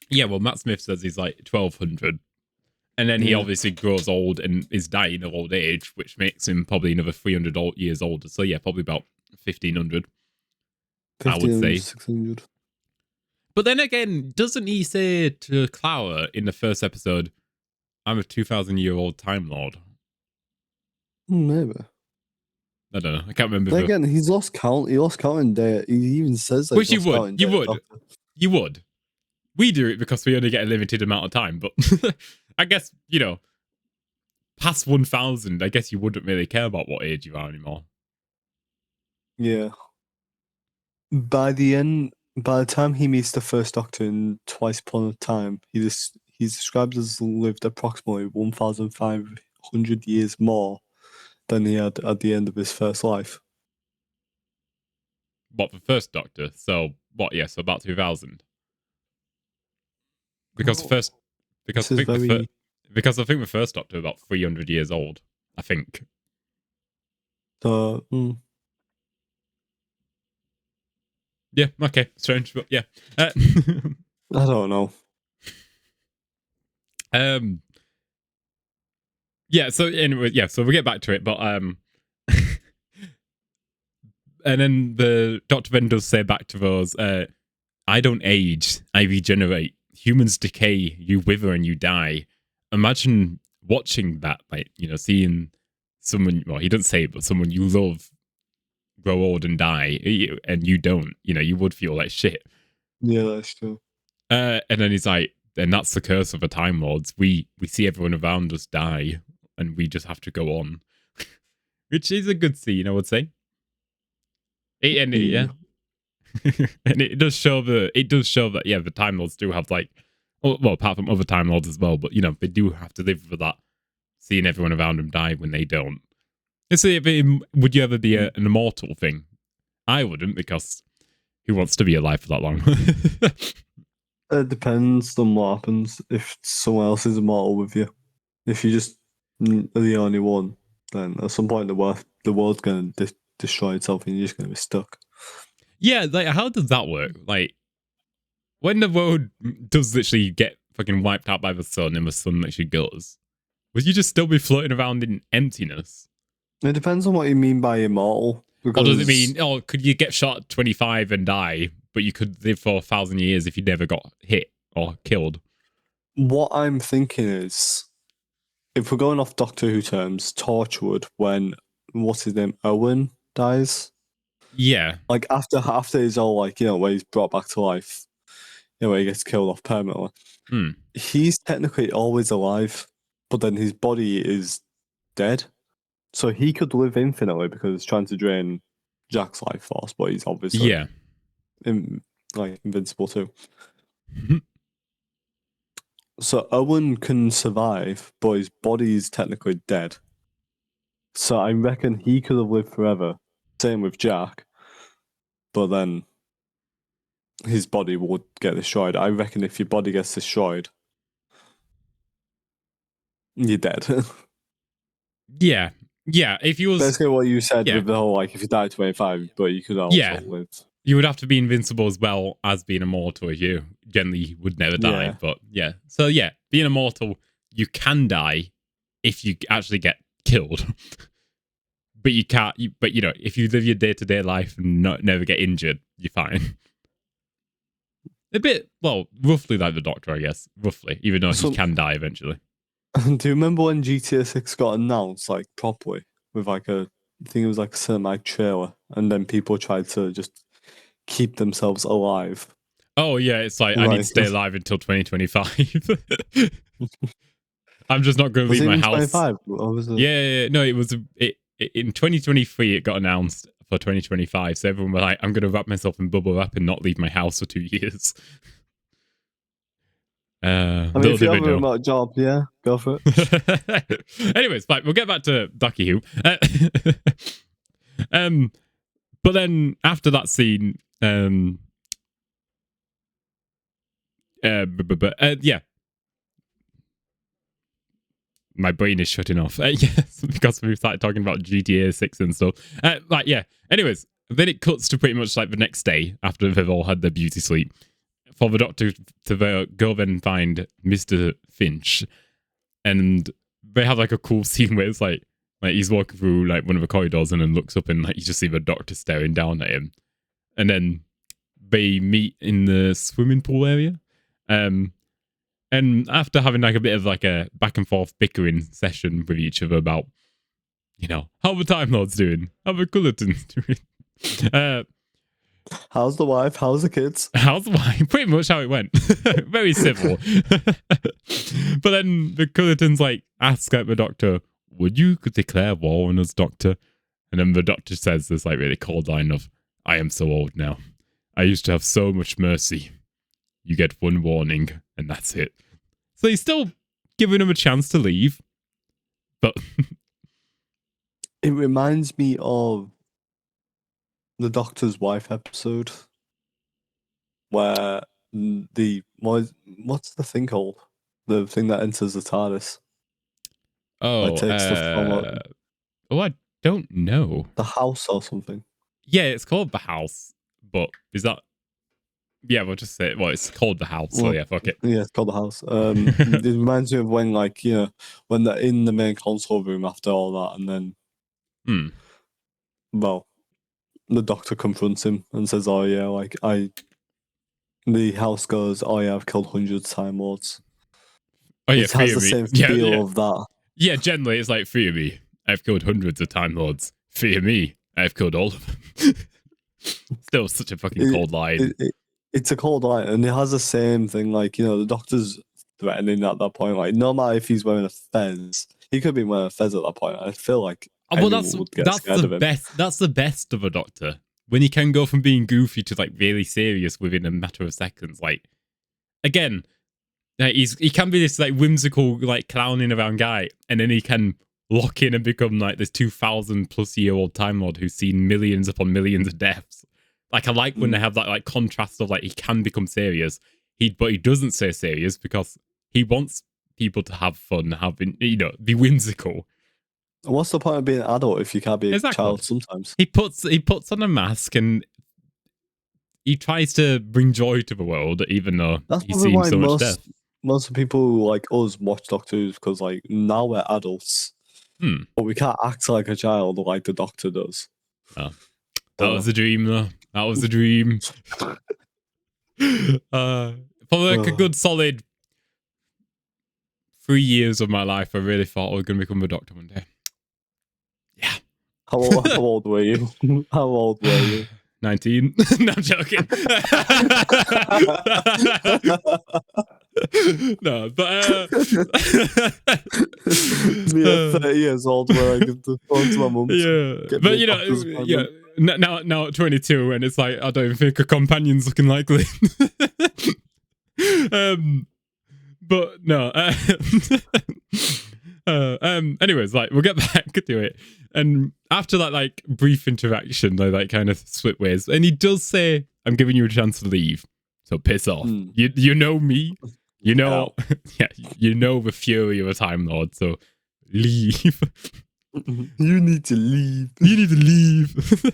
Yeah, well, Matt Smith says he's like 1,200. And then he obviously grows old and is dying of old age, which makes him probably another 300 years older. So yeah, probably about 1,500. I would say 600. But then again, doesn't he say to Clara in the first episode, I'm a 2,000-year-old Time Lord? Maybe. I don't know. I can't remember. But again, he's lost count. He lost count in day. He even says that. Which you would. We do it because we only get a limited amount of time. But I guess, past 1,000, I guess you wouldn't really care about what age you are anymore. Yeah. By the time he meets the first Doctor in Twice Upon a Time, he's described as lived approximately 1,500 years more than he had at the end of his first life. What, the first Doctor? So what? Yeah, so about 2,000. Because I think the first Doctor was about 300 years old. I think. So. Yeah. Okay. Strange, but yeah. I don't know. Yeah. So anyway, yeah. So we'll get back to it, but and then the Doctor then does say back to Rose, I don't age, I regenerate. Humans decay, you wither and you die. Imagine watching that, like, seeing someone, well, he doesn't say it, but someone you love grow old and die, and you don't, you would feel like shit. Yeah, that's true. And then he's like, and that's the curse of the Time Lords. We see everyone around us die, and we just have to go on. Which is a good scene, I would say. Yeah. And it does show that yeah, the Time Lords do have like, well, apart from other Time Lords as well, but they do have to live with that, seeing everyone around them die when they don't. Would you ever be an immortal thing? I wouldn't, because who wants to be alive for that long? It depends on what happens. If someone else is immortal with you, if you just are the only one, then at some point the world's going to destroy itself, and you're just going to be stuck. Yeah, like how does that work? Like when the world does literally get fucking wiped out by the sun, and the sun literally goes, would you just still be floating around in emptiness? It depends on what you mean by immortal. Or does it mean, could you get shot at 25 and die, but you could live for 1,000 years if you never got hit or killed? What I'm thinking is, if we're going off Doctor Who terms, Torchwood, when, what's his name, Owen dies? Yeah. Like, after he's all, like, where he's brought back to life, where he gets killed off permanently. He's technically always alive, but then his body is dead. So he could live infinitely because he's trying to drain Jack's life force, but he's obviously invincible too. So Owen can survive, but his body is technically dead. So I reckon he could have lived forever. Same with Jack. But then his body would get destroyed. I reckon if your body gets destroyed, you're dead. Yeah. Yeah, if you was basically what you said with the whole, like, if you died at 25, but you could also live. You would have to be invincible as well as being immortal. You generally would never die, but yeah. So yeah, being immortal, you can die if you actually get killed, but you can't. But if you live your day-to-day life and never get injured, you're fine. A bit, well, roughly like the Doctor, I guess. Roughly, even though he can die eventually. Do you remember when GTA 6 got announced, like, properly? With, like, I think it was, like, a cinematic trailer. And then people tried to just keep themselves alive. Oh, yeah, it's like, I need to stay alive until 2025. I'm just not going to leave my house. 2025? Or was it? Yeah, no, it was... in 2023, it got announced for 2025. So everyone was like, I'm going to wrap myself in bubble wrap and not leave my house for 2 years. I mean, if you have a remote job, yeah, go for it. Anyways, we'll get back to Ducky Who. But then after that scene, yeah, my brain is shutting off. Yes, because we started talking about GTA 6 and stuff. Yeah. Anyways, then it cuts to pretty much like the next day after they've all had their beauty sleep, for the Doctor to go and find Mr. Finch, and they have like a cool scene where it's like he's walking through like one of the corridors and then looks up and like you just see the Doctor staring down at him, and then they meet in the swimming pool area, and after having like a bit of like a back and forth bickering session with each other about how the Time Lords doing, how the Culletons doing. How's the wife? How's the kids? How's the wife? Pretty much how it went. Very civil. But then the Culletons like ask like the Doctor, would you declare war on us, Doctor? And then the Doctor says this like really cold line of, I am so old now. I used to have so much mercy. You get one warning and that's it. So he's still giving him a chance to leave. But it reminds me of the Doctor's Wife episode, where what's the thing called? The thing that enters the TARDIS. Oh, I don't know. The house or something. Yeah, it's called the house, but is that? Yeah, we'll just say it's called the house. So yeah, fuck it. Yeah, it's called the house. It reminds me of when when they're in the main console room after all that, and then well, the Doctor confronts him and says, "Oh yeah, the house goes, oh yeah, I've killed hundreds of Time Lords." Oh yeah, it has the same feel of that. Yeah, generally it's like, fear me, I've killed hundreds of Time Lords. Fear me, I've killed all of them. Still such a fucking cold line. It's a cold line, and it has the same thing. Like, the Doctor's threatening at that point. Like, no matter if he's wearing a fez, he could be wearing a fez at that point. I feel like that's the best. That's the best of a Doctor, when he can go from being goofy to like really serious within a matter of seconds. Like, again, he can be this like whimsical, like clowning around guy, and then he can lock in and become like this 2,000+ year old Time Lord who's seen millions upon millions of deaths. Like I like when they have that like contrast of like he can become serious, but he doesn't stay serious because he wants people to have fun, be whimsical. What's the point of being an adult if you can't be a Exactly. child sometimes? He puts on a mask and he tries to bring joy to the world, even though he's seen so much death. Most people like us watch Doctor Who because like now we're adults, but we can't act like a child like the Doctor does. Oh. That was the dream, though. That was the dream. For like a good solid 3 years of my life, I really thought I was going to become a doctor one day. Yeah. How old were you? How old were you? 19. No, I'm joking. No, but me at 30 years old where I give the phone to my mum. Yeah, but you know, now at 22, and it's like I don't even think a companion's looking likely. But no. Anyways, like we'll get back to it. And after that like brief interaction, they like kind of split ways. And he does say, "I'm giving you a chance to leave, so piss off." You know me, you know, yeah, you know the fury of a Time Lord, so leave. You need to leave. You need to leave.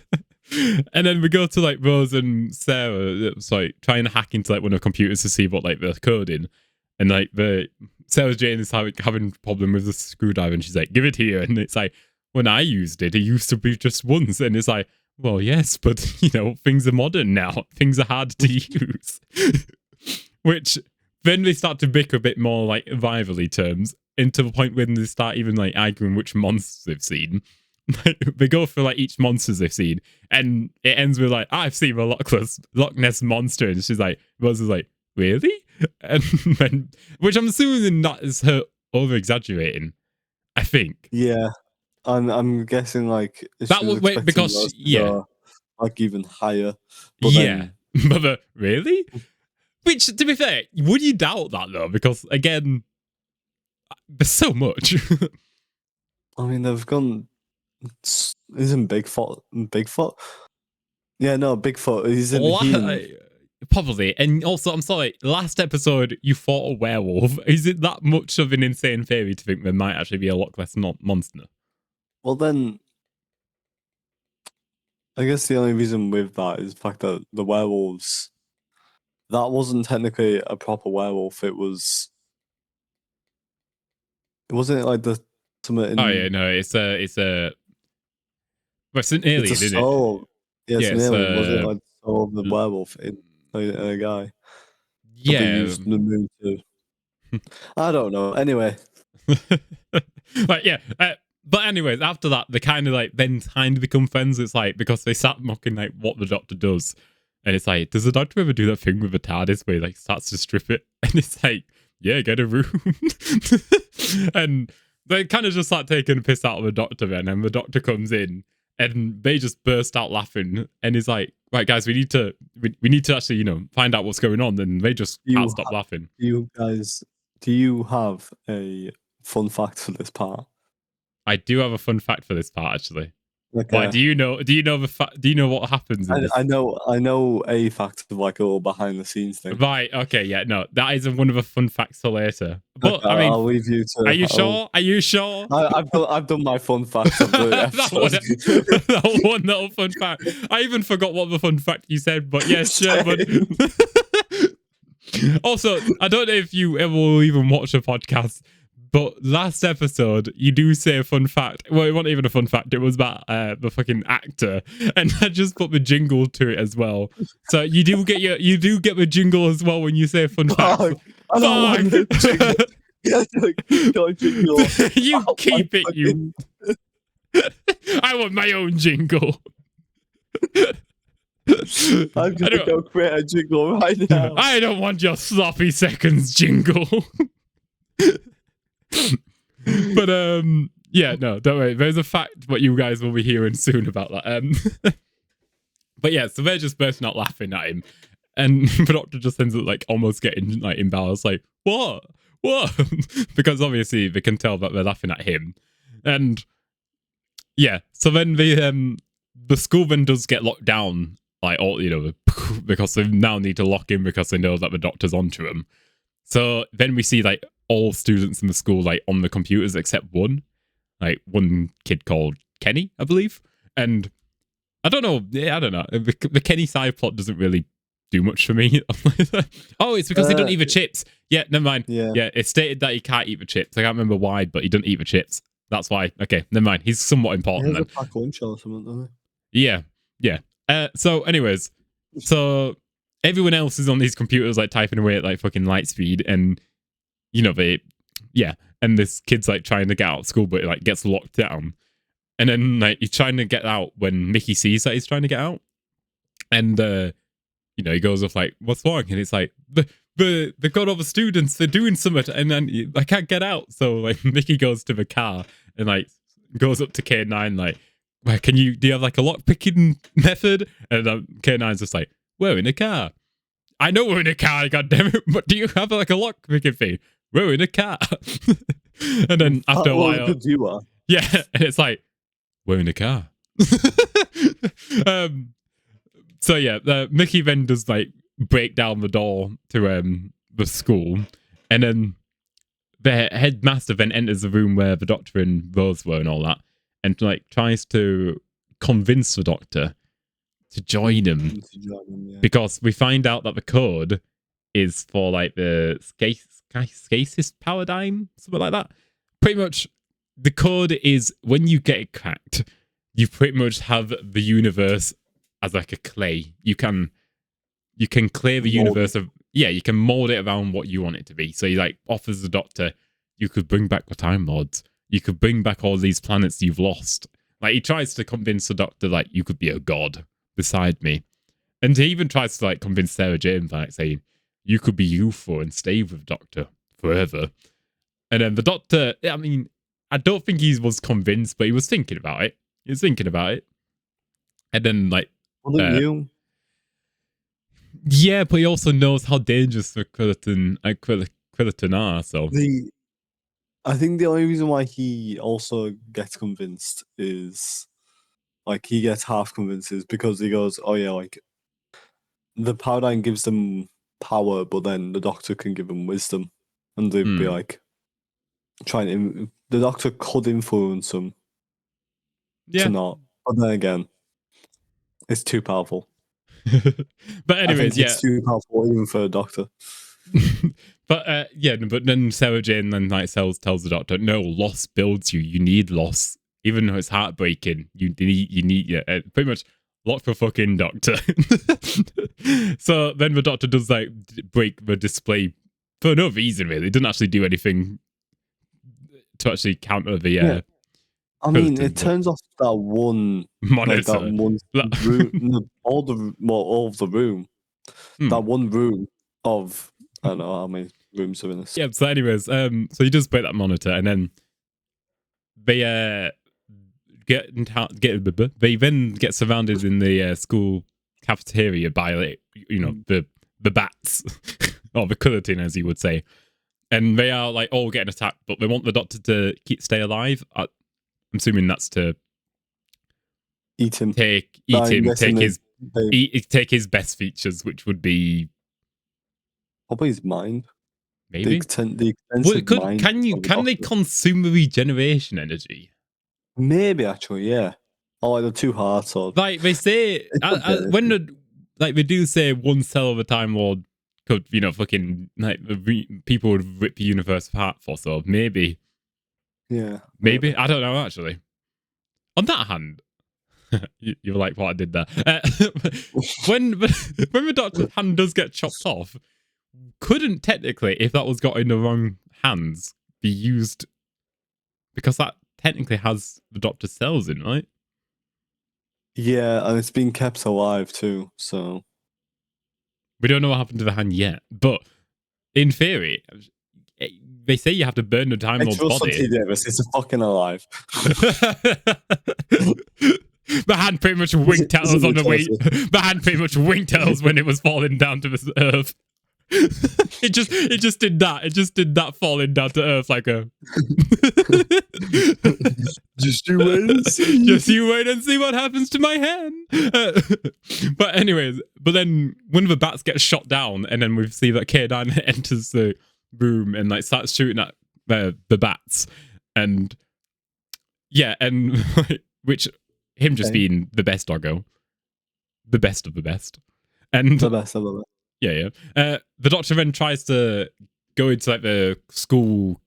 And then we go to like Rose and Sarah. It's like trying to hack into like one of the computers to see what like they're coding. And like Sarah Jane is having a problem with the screwdriver, and she's like, "Give it here." And it's like, when I used it used to be just once. And it's like, well, yes, but you know, things are modern now. Things are hard to use. Which then they start to bicker a bit more like rivalry terms, into the point when they start even like arguing which monsters they've seen. They go for like each monsters they've seen, and it ends with like, "I've seen a Loch Ness monster," and she's like, Rose is like, "Really?" And then, which I'm assuming that is her over exaggerating. I think. Yeah, I'm guessing like that would wait because like even higher. But but really? Which, to be fair, would you doubt that though? Because again, there's so much. I mean, they've gone. Isn't Bigfoot? Yeah, no, Bigfoot. He's in the probably. And also, I'm sorry, last episode you fought a werewolf. Is it that much of an insane theory to think there might actually be a Loch Ness monster? Well, then, I guess the only reason with that is the fact that the werewolves, that wasn't technically a proper werewolf. It wasn't it like the something. Oh yeah, no, it's a. Well, it's an alien, isn't it? Yeah, it's an alien. Was it like the soul of the werewolf in a guy? Yeah. Used the moon to... I don't know. Anyway. Like, yeah. But anyways, after that, they kind of like then kind of become friends. It's like, because they start mocking like what the Doctor does. And it's like, does the Doctor ever do that thing with the TARDIS where he like starts to strip it? And it's like, yeah, get a room. And they kind of just start taking a piss out of the Doctor then. And the Doctor comes in. And they just burst out laughing, and he's like, "Right, guys, we need to actually, you know, find out what's going on." And they just can't stop laughing. You guys, do you have a fun fact for this part? I do have a fun fact for this part, actually. Okay. Why, do you know what happens in this? I know a fact of like a little behind the scenes thing. Right, okay, yeah, no, that is one of the fun facts for later. But okay, I mean, I'll leave you to. Are you sure? Are you sure? I've done my fun facts of the episode. that one little fun fact. I even forgot what the fun fact you said, but yes, sure. But also, I don't know if you ever will even watch a podcast. But last episode, you do say a fun fact. Well, it wasn't even a fun fact. It was about the fucking actor, and I just put the jingle to it as well. So you do get the jingle as well when you say a fun fact. I don't want the jingle. You keep it, you. I want my own jingle. I'm gonna go create a jingle right now. I don't want your sloppy seconds jingle. But yeah, no, don't worry. There's a fact what you guys will be hearing soon about that. But yeah, so they're just bursting out laughing at him, and the Doctor just ends up like almost getting like embarrassed, like what, because obviously they can tell that they're laughing at him. And yeah, so then the school then does get locked down, like all because they now need to lock in because they know that the doctor's onto them. So then we see like all students in the school like on the computers except one kid called Kenny, I believe. And I don't know. The Kenny side plot doesn't really do much for me. Oh, it's because they don't eat the chips. Yeah, never mind. Yeah, it's stated that he can't eat the chips. I can't remember why, but he doesn't eat the chips. That's why. Okay, never mind. He's somewhat important then. A pack lunch or something, doesn't he? Yeah. So, anyways, so everyone else is on these computers like typing away at like fucking light speed, and and this kid's like trying to get out of school, but it like gets locked down. And then like he's trying to get out when Mickey sees that he's trying to get out, and he goes off like, "What's wrong?" And it's like they've got all the students, they're doing something, and then I can't get out. So like Mickey goes to the car and like goes up to K9 like, do you have like a lock picking method? And K9's just like, "We're in a car." I know we're in a car, goddammit, but do you have like a lock picking thing? We're in a car. And then after a while, good you are. Yeah, and it's like, we're in a car. So yeah, Mickey then does like break down the door to the school, and then the headmaster then enters the room where the doctor and Rose were and all that, and like tries to convince the doctor to join him, because we find out that the code is for like the stasis paradigm, something like that. Pretty much, the code is when you get it cracked, you pretty much have the universe as like a clay. You can clear the universe of you can mold it around what you want it to be. So he like offers the doctor, you could bring back the Time Lords, you could bring back all these planets you've lost. Like he tries to convince the doctor like you could be a god beside me, and he even tries to like convince Sarah Jane by like saying you could be youthful and stay with Doctor forever. And then the doctor, I mean, I don't think he was convinced, but he was thinking about it. And then like, you? Yeah, but he also knows how dangerous the Quilliton are. So I think the only reason why he also gets convinced is like he gets half convinced is because he goes, "Oh yeah, like the paradigm gives them power, but then the doctor can give them wisdom," and they'd be like the doctor could influence them to not, but then again, it's too powerful. But anyways, it's too powerful even for a doctor. But but then Sarah Jane then like tells the doctor, "No, loss builds you. You need loss, even though it's heartbreaking. You need pretty much lock the fucking doctor." So then the doctor does like break the display for no reason really. It doesn't actually do anything to actually counter the. I mean, it turns off that one monitor, like that one room, all of the room, that one room of I don't know how many rooms are in this. Yeah. So, anyways, so he does break that monitor, and then they they then get surrounded in the school cafeteria by like, the bats or the Quilliton, as you would say, and they are like all getting attacked, but they want the doctor to stay alive. I'm assuming that's to eat him, take his best features, which would be probably his mind. Maybe the mind. Can they consume the regeneration energy? Maybe actually, yeah. Or like the two hearts, or like they say they do say one cell of a Time Lord could fucking like people would rip the universe apart for. So maybe. Yeah. Maybe. I don't know, actually. On that hand, you were like what I did there. When the doctor's hand does get chopped off, couldn't technically, if that was got in the wrong hands, be used, because that technically has the doctor's cells in, right? Yeah, and it's been kept alive too, so. We don't know what happened to the hand yet, but in theory, they say you have to burn the Time Lord's body. It's fucking alive. The hand pretty much winked at us on the way. The hand pretty much winked at us when it was falling down to the earth. it just did that. It just did that falling down to earth like a. Just you wait and see. Just you wait and see what happens to my hand. But anyways, but then one of the bats gets shot down, and then we see that K9 enters the room and like starts shooting at the bats, and yeah, and which him just being the best doggo, the best of the best, and The best of the best. yeah. The Doctor then tries to go into like the school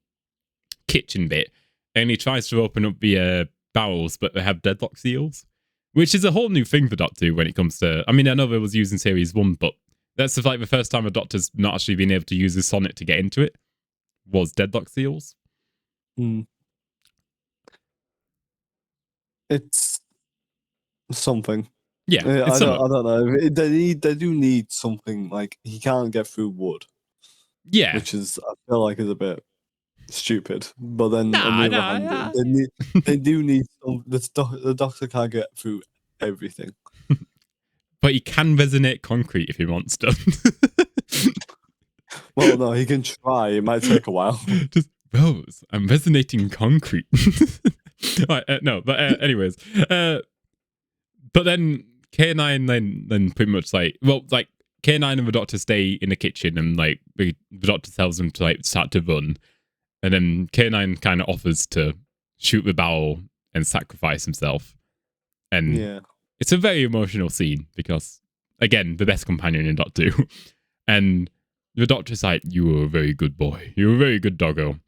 kitchen bit, and he tries to open up the barrels, but they have deadlock seals, which is a whole new thing for Doctor Who when it comes to. I mean, I know it was used in series 1, but that's like the first time a Doctor's not actually been able to use his sonnet to get into it. Was deadlock seals. It's something. Yeah, I don't know. They do need something, like he can't get through wood. Yeah, which is I feel like is a bit stupid. But then on the other hand, they do need some. The Doctor can't get through everything. But he can resonate concrete if he wants to. Well, no, he can try. It might take a while. Just Rose, I'm resonating concrete. Right, no, but anyways, but then K9 then pretty much like K9 and the Doctor stay in the kitchen, and like the Doctor tells them to like start to run, and then K9 kind of offers to shoot the barrel and sacrifice himself, and Yeah. it's a very emotional scene because again the best companion in Doctor Who, and the Doctor's like, "You were a very good boy. You were a very good doggo,"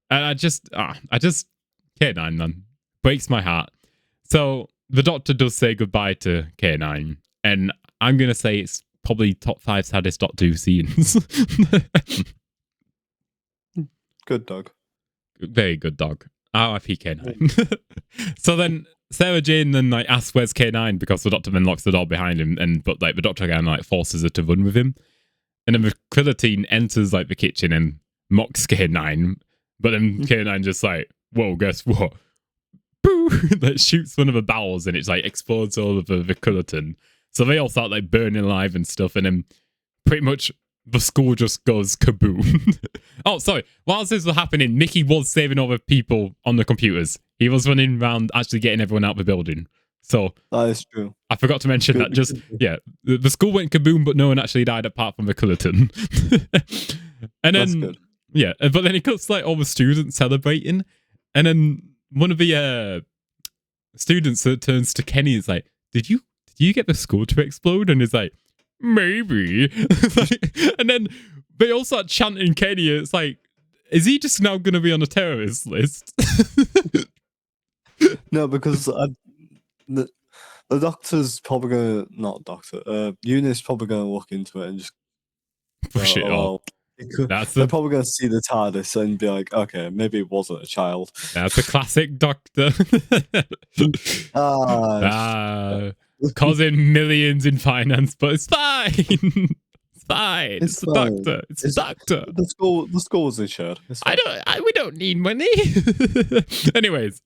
and I just K9 man breaks my heart. So the Doctor does say goodbye to K9, and I'm gonna say it's probably top 5 saddest Doctor Who scenes. Good dog. Very good dog. R.I.P. K9. So then Sarah Jane then like asks where's K9 because the Doctor then locks the door behind him, but like the Doctor again like forces her to run with him, and then the Krillitine enters like the kitchen and mocks K9, but then K9 just like, whoa, guess what? Boo! Like shoots one of the barrels and it's like explodes all of the Krillitine. So they all start like burning alive and stuff, and then pretty much the school just goes kaboom. Oh, sorry. Whilst this was happening, Mickey was saving all the people on the computers. He was running around actually getting everyone out of the building. So that is true. I forgot to mention that. Just yeah, the school went kaboom, but no one actually died apart from the Krillitine. And then That's good. yeah, but then he cuts like all the students celebrating, and then one of the students turns to Kenny and is like, Did you get the school to explode? And he's like, maybe. And then they all start chanting Kenny. It's like, is he just now going to be on a terrorist list? No, because the Doctor's probably going to, not Doctor, Eunice probably going to look into it and just push it off. They're probably going to see the TARDIS and be like, okay, maybe it wasn't a child. That's a classic Doctor. Causing millions in finance, but it's fine. It's fine. It's the fine. Doctor. It's the Doctor. The school was insured. We don't need money. Anyways,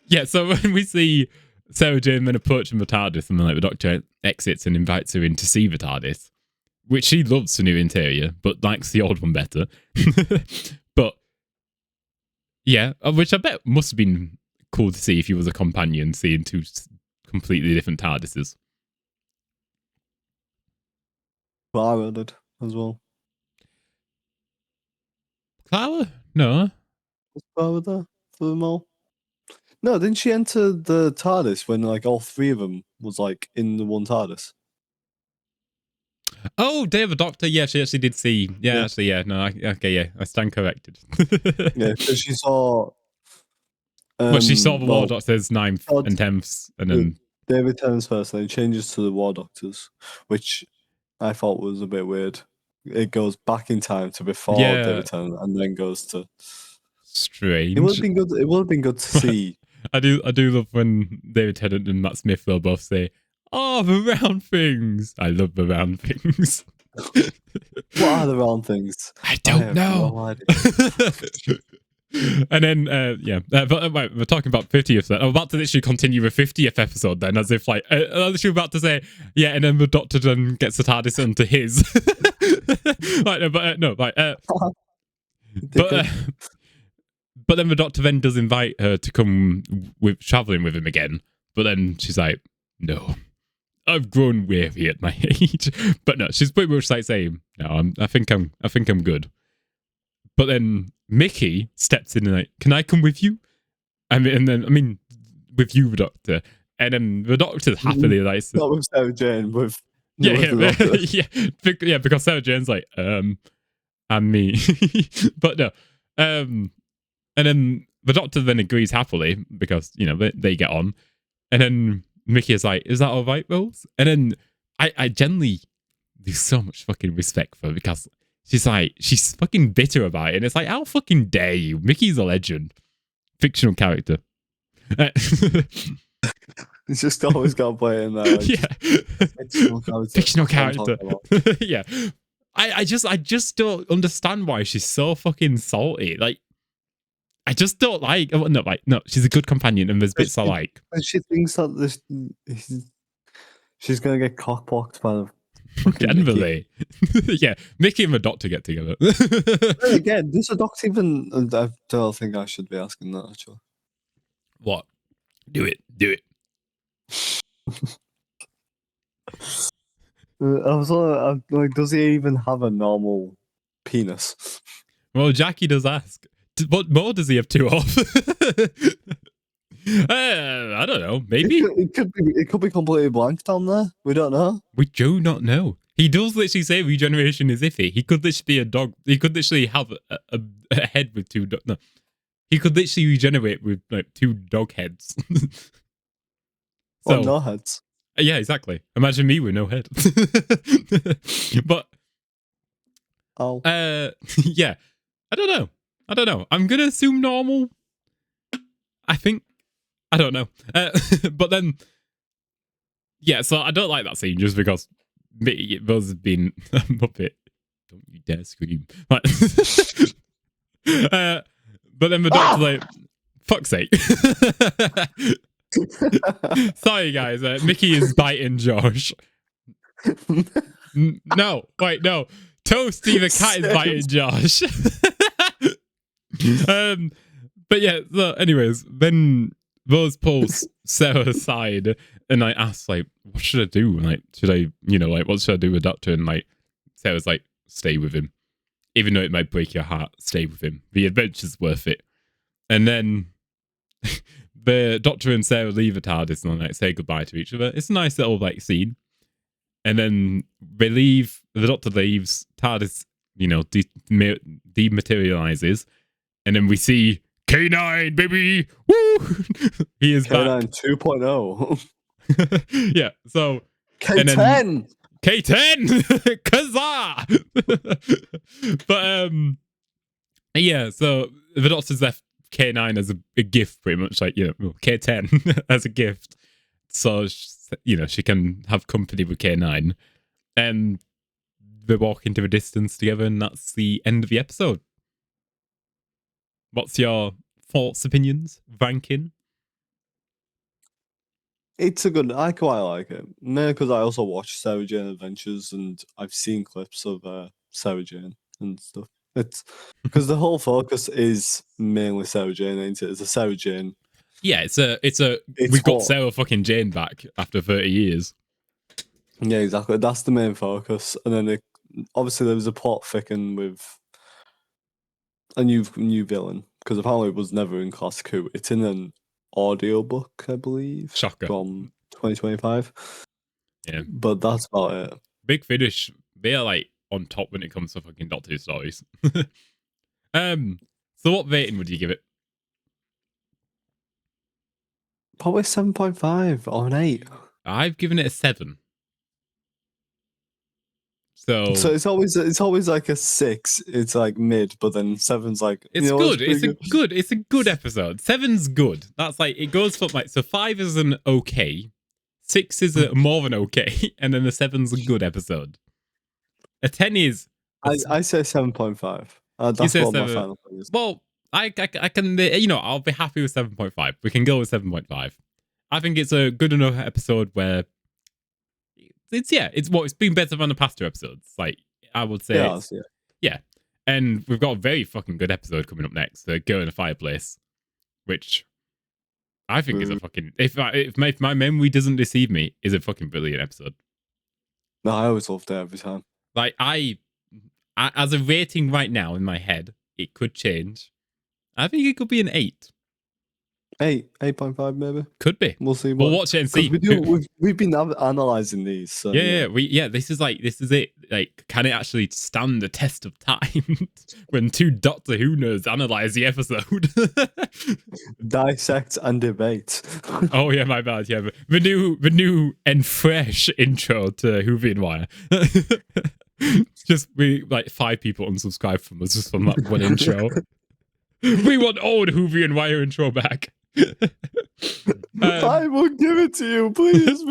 yeah. So when we see Sarah Jane then approaching the TARDIS, and then like the Doctor exits and invites her in to see the TARDIS, which she loves the new interior, but likes the old one better. But yeah, which I bet must have been cool to see if you was a companion seeing two completely different TARDISes. Clara did as well. Clara? No. Was Clara there for them all? No, didn't she enter the TARDIS when like all three of them was like in the one TARDIS? Oh, Day of the Doctor. Yeah, she actually did see. Yeah, actually, yeah. No, okay, yeah. I stand corrected. Yeah, because she saw. Well, she saw the War Doctor's 9th and 10th, and then David Tennant's first, and then changes to the War Doctors, which I thought was a bit weird. It goes back in time to before David Tennant, and then goes to. Strange. It would have been good. It would have been good to see. I do love when David Tennant and Matt Smith will both say, "Oh, the round things." I love the round things. What are the round things? I don't know. No idea. And then, but wait, we're talking about 50th then. I'm about to literally continue the 50th episode then, as if like, I was literally about to say, yeah, and then the Doctor then gets the TARDIS onto his. Like, no, but no, like, Dickhead. but then the doctor then does invite her to come with traveling with him again. But then she's like, no, I've grown weary at my age. But no, she's pretty much like saying, no, I think I'm good. But then Mickey steps in and like, can I come with you? I mean, with you, Doctor. And then the Doctor's happily like, not with Sarah Jane, with yeah, because Sarah Jane's like, and me. But no, and then the Doctor then agrees happily because they get on. And then Mickey is like, is that all right, Rose? And then I generally do so much fucking respect for her because she's fucking bitter about it. And it's like, how fucking dare you? Mickey's a legend. Fictional character. He's just always got to play in there. Like, yeah. Fictional character. Yeah. I just don't understand why she's so fucking salty. Like, I just don't like. No, she's a good companion, and there's bits I like. She thinks that she's gonna get cockblocked by Generally, yeah. Mickey and the Doctor get together. Again, does the Doctor even? I don't think I should be asking that actually. What? Do it. I was like, does he even have a normal penis? Well, Jackie does ask. What more does he have two of? I don't know. Maybe it could be completely blank down there. We don't know. We do not know. He does literally say regeneration is iffy. He could literally be a dog. He could literally have a head with two. No, he could literally regenerate with like two dog heads. So, no heads. Yeah, exactly. Imagine me with no head. But yeah, I don't know. I'm gonna assume normal. I think. I don't know. But then, yeah. So I don't like that scene just because there's been a Muppet. Don't you dare scream! But then the Doctor's like, "Fuck's sake." Sorry, guys. Mickey is biting Josh. No, wait, no. Toasty the cat is biting Josh. But yeah. So, anyways, then Rose pulls Sarah aside, and I asked, like, what should I do? Like, should I, what should I do with Doctor? And like, Sarah's like, stay with him, even though it might break your heart. Stay with him. The adventure's worth it. And then the Doctor and Sarah leave the TARDIS and like say goodbye to each other. It's a nice little like scene. And then they leave. The Doctor leaves. TARDIS, dematerializes, and then we see K9, baby. Woo! He is K9 back. 2.0. Yeah. So K10. K10. Kazaa. But yeah. So the Doctor's left K9 as a gift, pretty much, like, K10 as a gift, so she can have company with K9, and they walk into the distance together, and that's the end of the episode. What's your thoughts, opinions, ranking? It's a good. I quite like it, mainly because I also watch Sarah Jane Adventures, and I've seen clips of Sarah Jane and stuff. It's because the whole focus is mainly Sarah Jane, ain't it? It's a Sarah Jane. Yeah, we've got Sarah fucking Jane back after 30 years. Yeah, exactly. That's the main focus, and then obviously there was a plot thicken with a new villain, because apparently it was never in Classic Who. It's in an audiobook, I believe. Shocker. From 2025. Yeah, but that's about it. Big Finish, they are like on top when it comes to fucking Doctor Who stories. So what rating would you give it? Probably 7.5 or an 8. I've given it a 7. So it's always like a 6. It's like mid, but then 7's like it's good. It's a good episode. 7's good. That's like it goes for like, so 5 is an okay, 6 is a more than okay, and then the 7's a good episode. A 10 is. I say 7.5. That's what my final thing is. Well, I can, I'll be happy with 7.5. We can go with 7.5. I think it's a good enough episode where it's been better than the past 2 episodes. Like, I would say, Yeah. yeah. And we've got a very fucking good episode coming up next, the Girl in the Fireplace, which I think is a fucking, if my memory doesn't deceive me, is a fucking brilliant episode. No, I always loved it every time. Like I as a rating right now in my head, it could change. I think it could be an 8. 8.5 maybe. Could be. We'll see. We'll watch it and see. We've been analyzing these. So, yeah. This is it. Like, can it actually stand the test of time when 2 Doctor Who nerds analyze the episode? Dissect and debate. Oh yeah, my bad. Yeah, the new and fresh intro to Whovian Wire. Just we like 5 people unsubscribed from us just from that one intro. We want old Whovian Wire intro back. I will give it to you, please.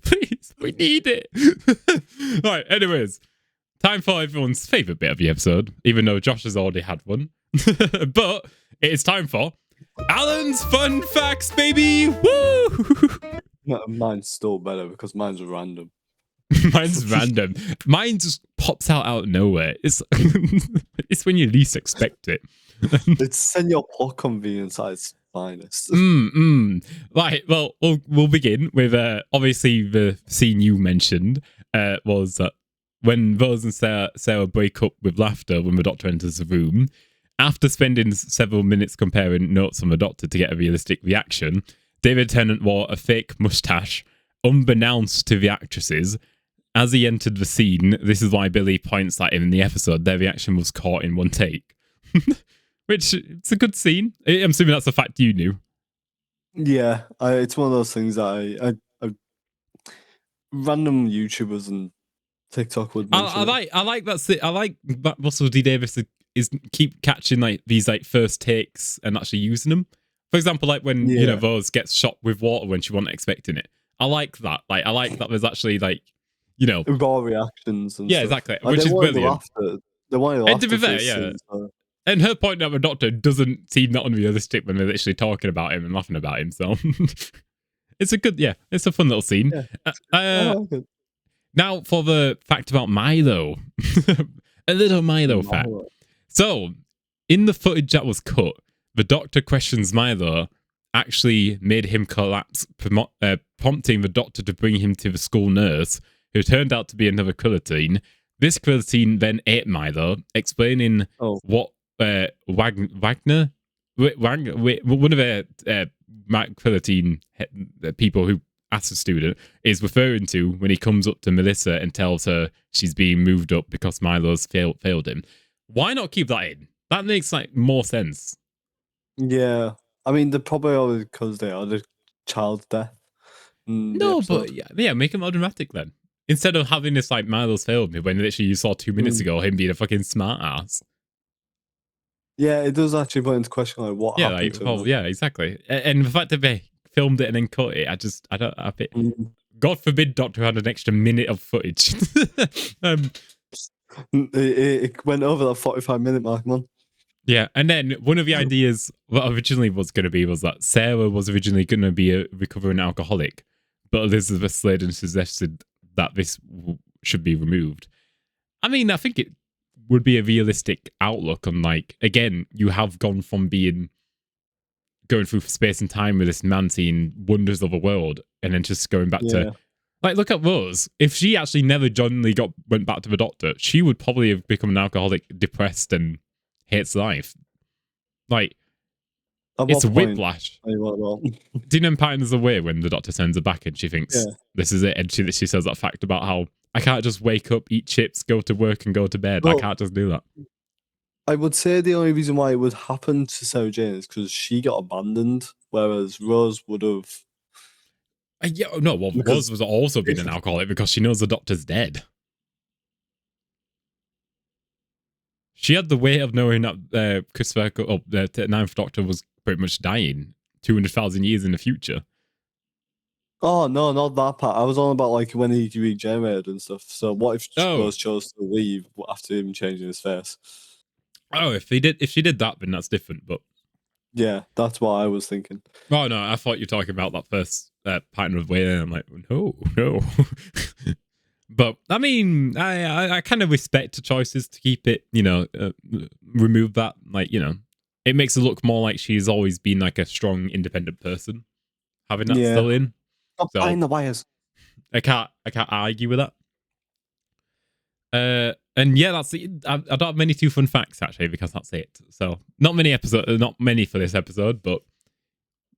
Please, we need it. Right, anyways, time for everyone's favourite bit of the episode, even though Josh has already had one. But it is time for Alan's Fun Facts, baby! Woo! No, mine's still better because mine's random. Mine's random. Mine just pops out of nowhere. It's it's when you least expect it. It's Senor Plot convenience at its finest. Right, well, we'll begin with obviously the scene you mentioned was that when Rose and Sarah break up with laughter when the Doctor enters the room. After spending several minutes comparing notes from the Doctor to get a realistic reaction, David Tennant wore a fake mustache, unbeknownst to the actresses. As he entered the scene, this is why Billy points that in the episode, their reaction was caught in one take. Which, it's a good scene. I'm assuming that's a fact you knew. Yeah, it's one of those things that I random YouTubers and TikTok would mention. I like that. I like that Russell D Davies is keep catching like these like first takes and actually using them. For example, like when Rose gets shot with water when she wasn't expecting it. I like that. Like I like that there's actually like raw reactions and stuff. Exactly, which is brilliant. They wanted and to be fair, yeah. So. And her point out the Doctor doesn't seem not unrealistic when they're literally talking about him and laughing about him. So it's a fun little scene. Yeah. Now for the fact about Milo, a little Milo fact. So in the footage that was cut, the Doctor questions Milo actually made him collapse, prompting the Doctor to bring him to the school nurse, who turned out to be another Quillatine. This Quillatine then ate Milo, explaining what Wagner, one of the Quillatine people who asked the student, is referring to when he comes up to Melissa and tells her she's being moved up because Milo's failed him. Why not keep that in? That makes like more sense. Yeah, I mean, they're probably all because they are the child's death. No, but yeah, make it more dramatic then. Instead of having this like Milo's failed me when literally you saw 2 minutes ago him being a fucking smart ass. Yeah, it does actually put into question like what happened to him. Yeah, exactly. And the fact that they filmed it and then cut it, I don't have it. God forbid Doctor had an extra minute of footage. It went over that 45-minute mark, man. Yeah, and then one of the ideas that originally was going to be was that Sarah was originally going to be a recovering alcoholic, but Elizabeth Sladen suggested that this should be removed. I mean, I think it would be a realistic outlook on, like, again, you have gone from going through space and time with this man seeing wonders of the world, and then just going back to, like, look at Rose. If she actually never genuinely went back to the Doctor, she would probably have become an alcoholic, depressed, and hates life. Like, it's a whiplash. Do you know in Patterns of Way when the Doctor sends her back and she thinks this is it, and she says that fact about how I can't just wake up, eat chips, go to work, and go to bed. Well, I can't just do that. I would say the only reason why it would happen to Sarah Jane is because she got abandoned, whereas Rose would have. Rose was also being an alcoholic because she knows the Doctor's dead. She had the weight of knowing that Christopher, the Ninth Doctor, was pretty much dying 200,000 years in the future. Oh, no, not that part. I was on about like when he regenerated and stuff. So what if Rose chose to leave after him changing his face? Oh, if she did that, then that's different. But yeah, that's what I was thinking. Oh no, I thought you were talking about that first Pattern of Way, and I'm like, no. But I mean, I kind of respect the choices to keep it, remove that. Like, it makes it look more like she's always been like a strong, independent person, having that Yeah. still in. Stop So buying the wires. I can't argue with that. And yeah, that's it. I don't have many too fun facts actually, because that's it. So not many for this episode, but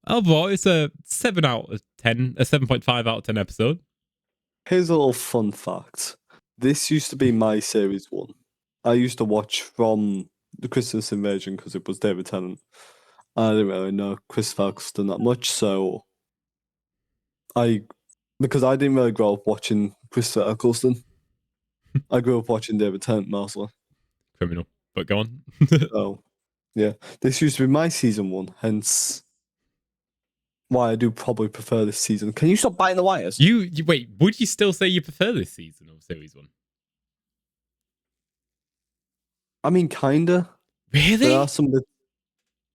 overall it's a 7 out of 10, a 7.5 out of 10 episode. Here's a little fun fact. This used to be my series 1. I used to watch from the Christmas Invasion because it was David Tennant. I didn't really know Chris Ferguson that much, so because I didn't really grow up watching Christopher Eccleston. I grew up watching David Tennant mostly. Criminal, but go on. So, yeah, this used to be my season 1, hence why I do probably prefer this season. Can you stop biting the wires? You wait, would you still say you prefer this season of series 1? I mean, kinda. Really? There are some bits.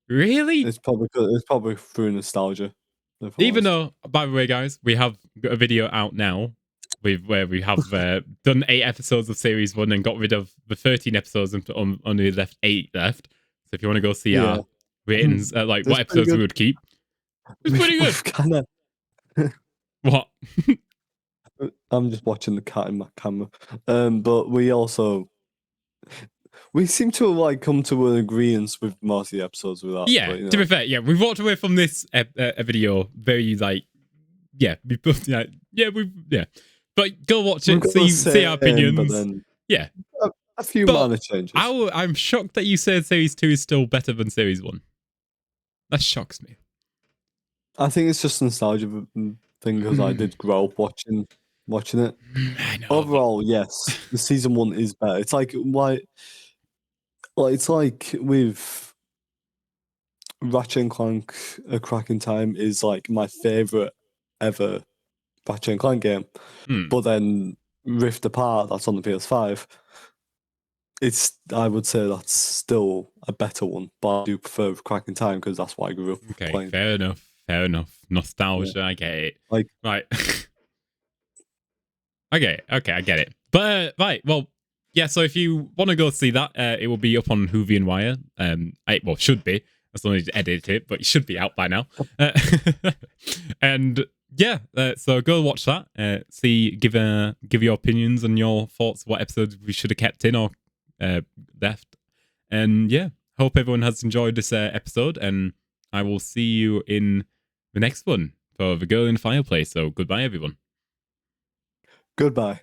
Really? It's probably through nostalgia. Even though, by the way, guys, we have got a video out now where we have done 8 episodes of series 1 and got rid of the 13 episodes and only left 8 left. So if you want to go see our ratings, like what episodes we would keep, it's pretty good. Kinda... What? I'm just watching the cat in my camera. But we seem to have like come to an agreement with most of the episodes with that. Yeah, but, to be fair, yeah, we've walked away from this video very like, we both But go watch it, see our opinions. Then, yeah, a few minor changes. I'm shocked that you said series 2 is still better than series 1. That shocks me. I think it's just a nostalgia thing because I did grow up watching it. I know. Overall, yes, the season 1 is better. It's like it's like with Ratchet and Clank: A Crack in Time is like my favorite ever Ratchet and Clank game. But then Rift Apart, that's on the PS5. I would say that's still a better one, but I do prefer Crack in Time because that's what I grew up playing. Fair enough. Nostalgia, I get it. Like, right. Okay, I get it. But right, well, yeah. So if you want to go see that, it will be up on Whovian Wire. Should be. As long as you edit it, but it should be out by now. And yeah, so go watch that. Give your opinions and your thoughts. What episodes we should have kept in or left. And yeah, hope everyone has enjoyed this episode. And I will see you in the next one for The Girl in the Fireplace. So goodbye, everyone. Goodbye.